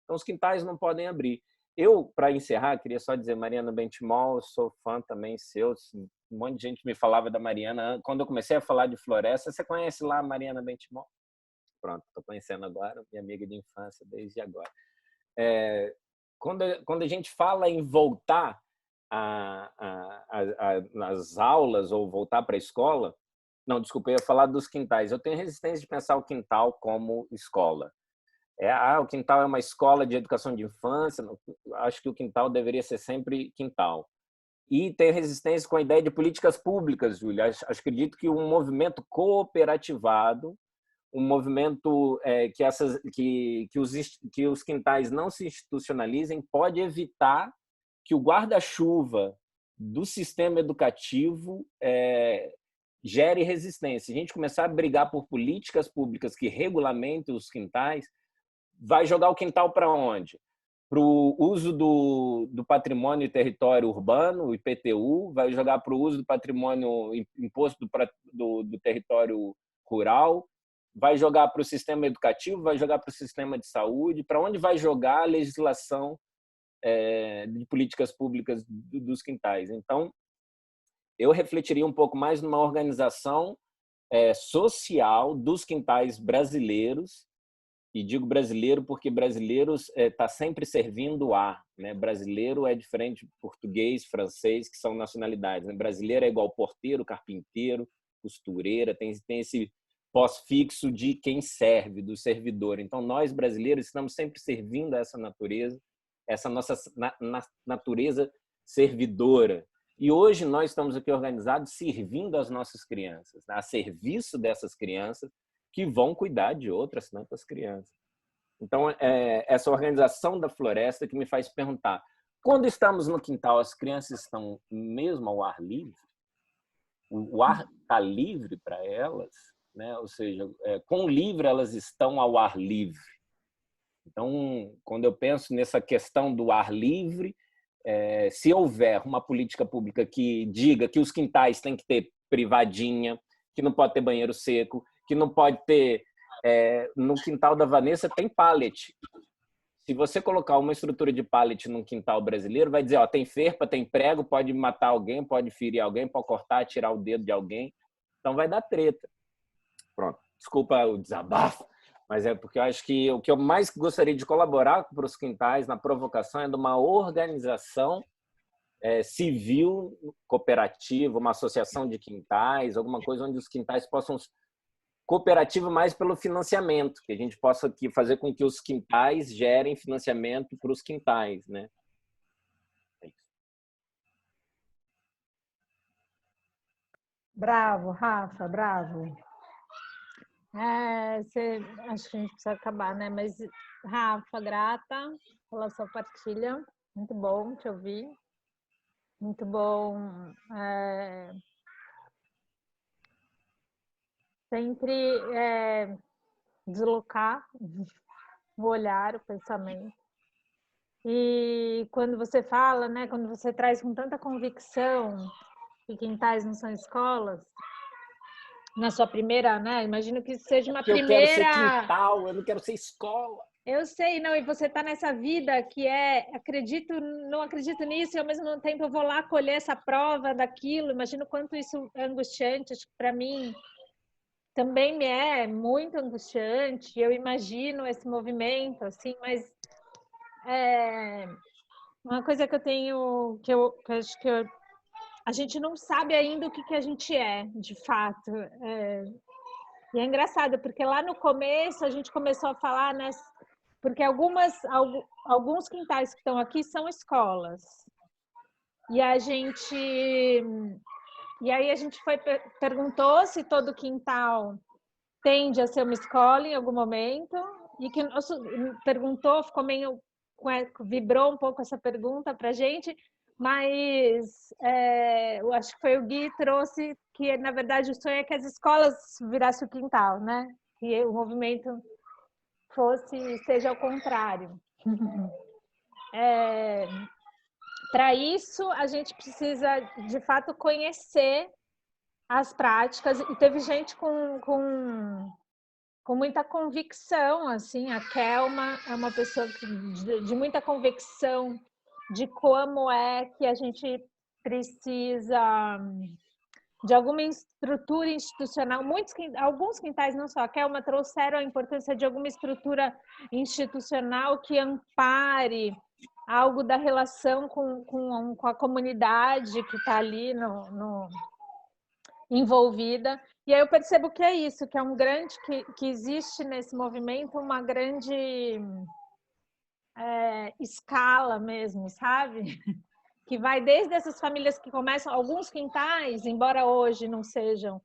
Então, os quintais não podem abrir. Eu, para encerrar, queria só dizer, Mariana Bentimol, sou fã também seu. Um monte de gente me falava da Mariana. Quando eu comecei a falar de floresta, você conhece lá a Mariana Bentimol? Pronto, estou conhecendo agora, minha amiga de infância desde agora. Quando a gente fala em voltar às aulas ou voltar para a escola, não, desculpa, eu ia falar dos quintais. Eu tenho resistência de pensar o quintal como escola. O quintal é uma escola de educação de infância, acho que o quintal deveria ser sempre quintal. E tenho resistência com a ideia de políticas públicas, Júlia. Acredito que um movimento cooperativado, um movimento que os quintais não se institucionalizem, pode evitar que o guarda-chuva do sistema educativo gere resistência. Se a gente começar a brigar por políticas públicas que regulamentem os quintais, vai jogar o quintal para onde? Para o uso do patrimônio e território urbano, o IPTU, vai jogar para o uso do patrimônio, imposto do território rural, vai jogar para o sistema educativo, vai jogar para o sistema de saúde, para onde vai jogar a legislação de políticas públicas dos quintais. Então, eu refletiria um pouco mais numa organização social dos quintais brasileiros. E digo brasileiro porque brasileiros está sempre servindo a, né? Brasileiro é diferente de português, francês, que são nacionalidades, né? Brasileiro é igual porteiro, carpinteiro, costureira, tem esse pós-fixo de quem serve, do servidor. Então, nós brasileiros estamos sempre servindo a essa natureza, essa nossa natureza servidora. E hoje nós estamos aqui organizados servindo as nossas crianças, né? A serviço dessas crianças, que vão cuidar de outras tantas crianças. Então, essa organização da floresta que me faz perguntar, quando estamos no quintal, as crianças estão mesmo ao ar livre? O ar está livre para elas? Né? Ou seja, quão livre elas estão ao ar livre? Então, quando eu penso nessa questão do ar livre, se houver uma política pública que diga que os quintais têm que ter privadinha, que não pode ter banheiro seco, que não pode ter... no quintal da Vanessa tem pallet. Se você colocar uma estrutura de pallet num quintal brasileiro, vai dizer, tem ferpa, tem prego, pode matar alguém, pode ferir alguém, pode cortar, tirar o dedo de alguém. Então vai dar treta. Pronto. Desculpa o desabafo, mas é porque eu acho que o que eu mais gostaria de colaborar para os quintais na provocação é de uma organização civil, cooperativa, uma associação de quintais, alguma coisa onde os quintais possam cooperativo mais pelo financiamento, que a gente possa aqui fazer com que os quintais gerem financiamento para os quintais, né? Bravo, Rafa, bravo. Acho que a gente precisa acabar, né? Mas, Rafa, grata pela sua partilha. Muito bom te ouvir. Muito bom sempre deslocar o olhar, o pensamento. E quando você fala, né, quando você traz com tanta convicção que quintais não são escolas, na sua primeira, né, imagino que seja uma primeira... Eu quero ser quintal, eu não quero ser escola. Eu sei, não, e você está nessa vida que não acredito nisso, e ao mesmo tempo eu vou lá colher essa prova daquilo, imagino o quanto isso é angustiante, acho que para mim também me é muito angustiante, eu imagino esse movimento, assim, mas uma coisa que eu tenho, que acho que a gente não sabe ainda o que a gente é, de fato. E é engraçado, porque lá no começo a gente começou a falar, né, porque alguns quintais que estão aqui são escolas. E aí a gente perguntou se todo quintal tende a ser uma escola em algum momento, e que perguntou, ficou meio, vibrou um pouco essa pergunta para a gente, mas eu acho que foi o Gui que trouxe que, na verdade, o sonho é que as escolas virassem o quintal, né? Que o movimento seja ao contrário. Para isso, a gente precisa, de fato, conhecer as práticas, e teve gente com muita convicção, assim, a Kelma é uma pessoa de muita convicção de como é que a gente precisa de alguma estrutura institucional. Alguns quintais, não só a Kelma, trouxeram a importância de alguma estrutura institucional que ampare algo da relação com a comunidade que está ali envolvida. E aí eu percebo que é isso, que é um grande, que existe nesse movimento uma grande escala mesmo, sabe? Que vai desde essas famílias que começam, alguns quintais, embora hoje não sejam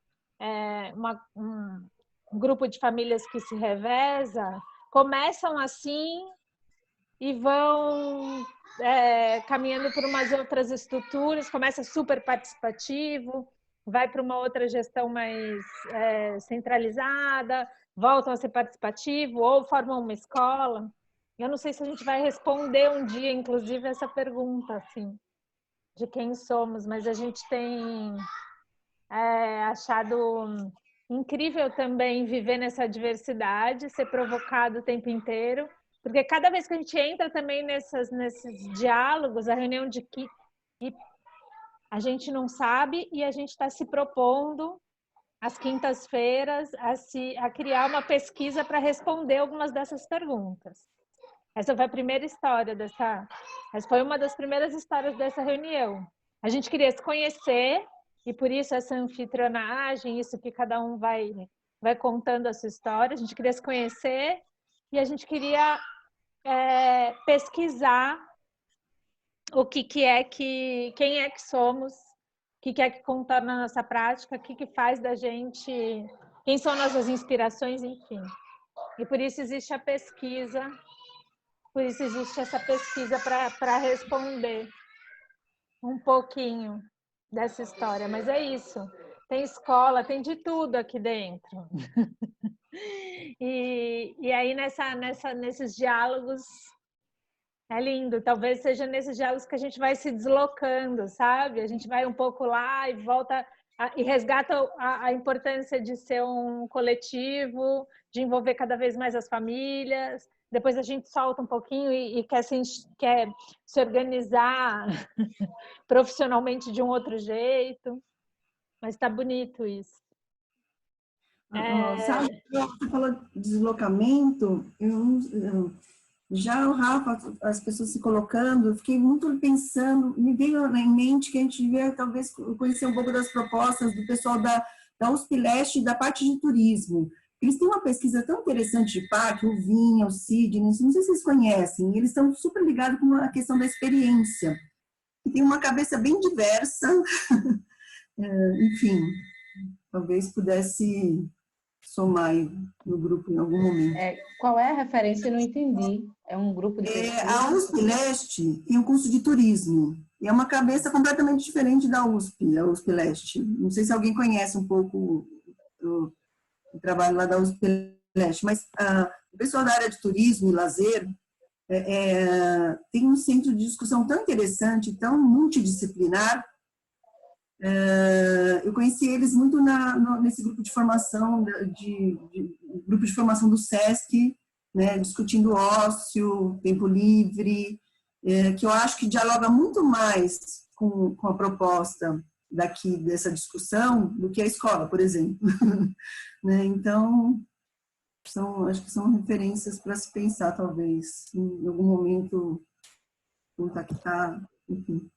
um grupo de famílias que se reveza, começam assim e vão caminhando por umas outras estruturas, começa super participativo, vai para uma outra gestão mais centralizada, voltam a ser participativo ou formam uma escola. Eu não sei se a gente vai responder um dia, inclusive, essa pergunta, assim, de quem somos, mas a gente tem achado incrível também viver nessa diversidade, ser provocado o tempo inteiro, porque cada vez que a gente entra também nesses diálogos, a reunião de que a gente não sabe, e a gente está se propondo às quintas-feiras a criar uma pesquisa para responder algumas dessas perguntas. Essa foi a primeira história essa foi uma das primeiras histórias dessa reunião. A gente queria se conhecer, e por isso essa anfitrionagem, isso que cada um vai contando a sua história. A gente queria se conhecer e a gente queria pesquisar quem é que somos, o que é que conta na nossa prática, o que faz da gente, quem são nossas inspirações, enfim. E por isso existe a pesquisa, por isso existe essa pesquisa para responder um pouquinho dessa história. Mas é isso, tem escola, tem de tudo aqui dentro. E aí nesses diálogos é lindo, talvez seja nesses diálogos que a gente vai se deslocando, sabe? A gente vai um pouco lá e volta e resgata a importância de ser um coletivo, de envolver cada vez mais as famílias. Depois a gente solta um pouquinho e quer se organizar profissionalmente de um outro jeito. Mas está bonito isso. Sabe, você falou de deslocamento, já o Rafa, as pessoas se colocando, eu fiquei muito pensando, me veio em mente que a gente devia talvez conhecer um pouco das propostas do pessoal da USP Leste e da parte de turismo. Eles têm uma pesquisa tão interessante de parque, o Vinha, o Sidney, não sei se vocês conhecem, eles estão super ligados com a questão da experiência. E tem uma cabeça bem diversa, enfim, talvez pudesse somar no grupo em algum momento. Qual é a referência? Eu não entendi. É um grupo de pesquisa? A USP Leste tem um curso de turismo. E é uma cabeça completamente diferente da USP, a USP Leste. Não sei se alguém conhece um pouco o trabalho lá da USP Leste, mas o pessoal da área de turismo e lazer tem um centro de discussão tão interessante, tão multidisciplinar. Eu conheci eles muito nesse grupo de formação, grupo de formação do SESC, né, discutindo ócio, tempo livre, que eu acho que dialoga muito mais com a proposta dessa discussão do que a escola, por exemplo. Né, então, acho que são referências para se pensar, talvez, em algum momento, contactar, enfim.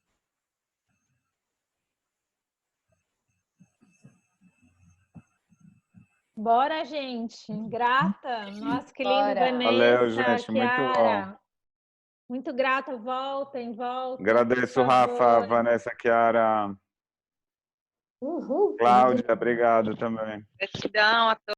Bora, gente. Grata. Nossa, que lindo, Vanessa. Valeu, gente. Muito bom. Muito grata, voltem. Agradeço, Rafa, Vanessa, Chiara. Uhul. Cláudia, obrigado também. Gratidão a todos.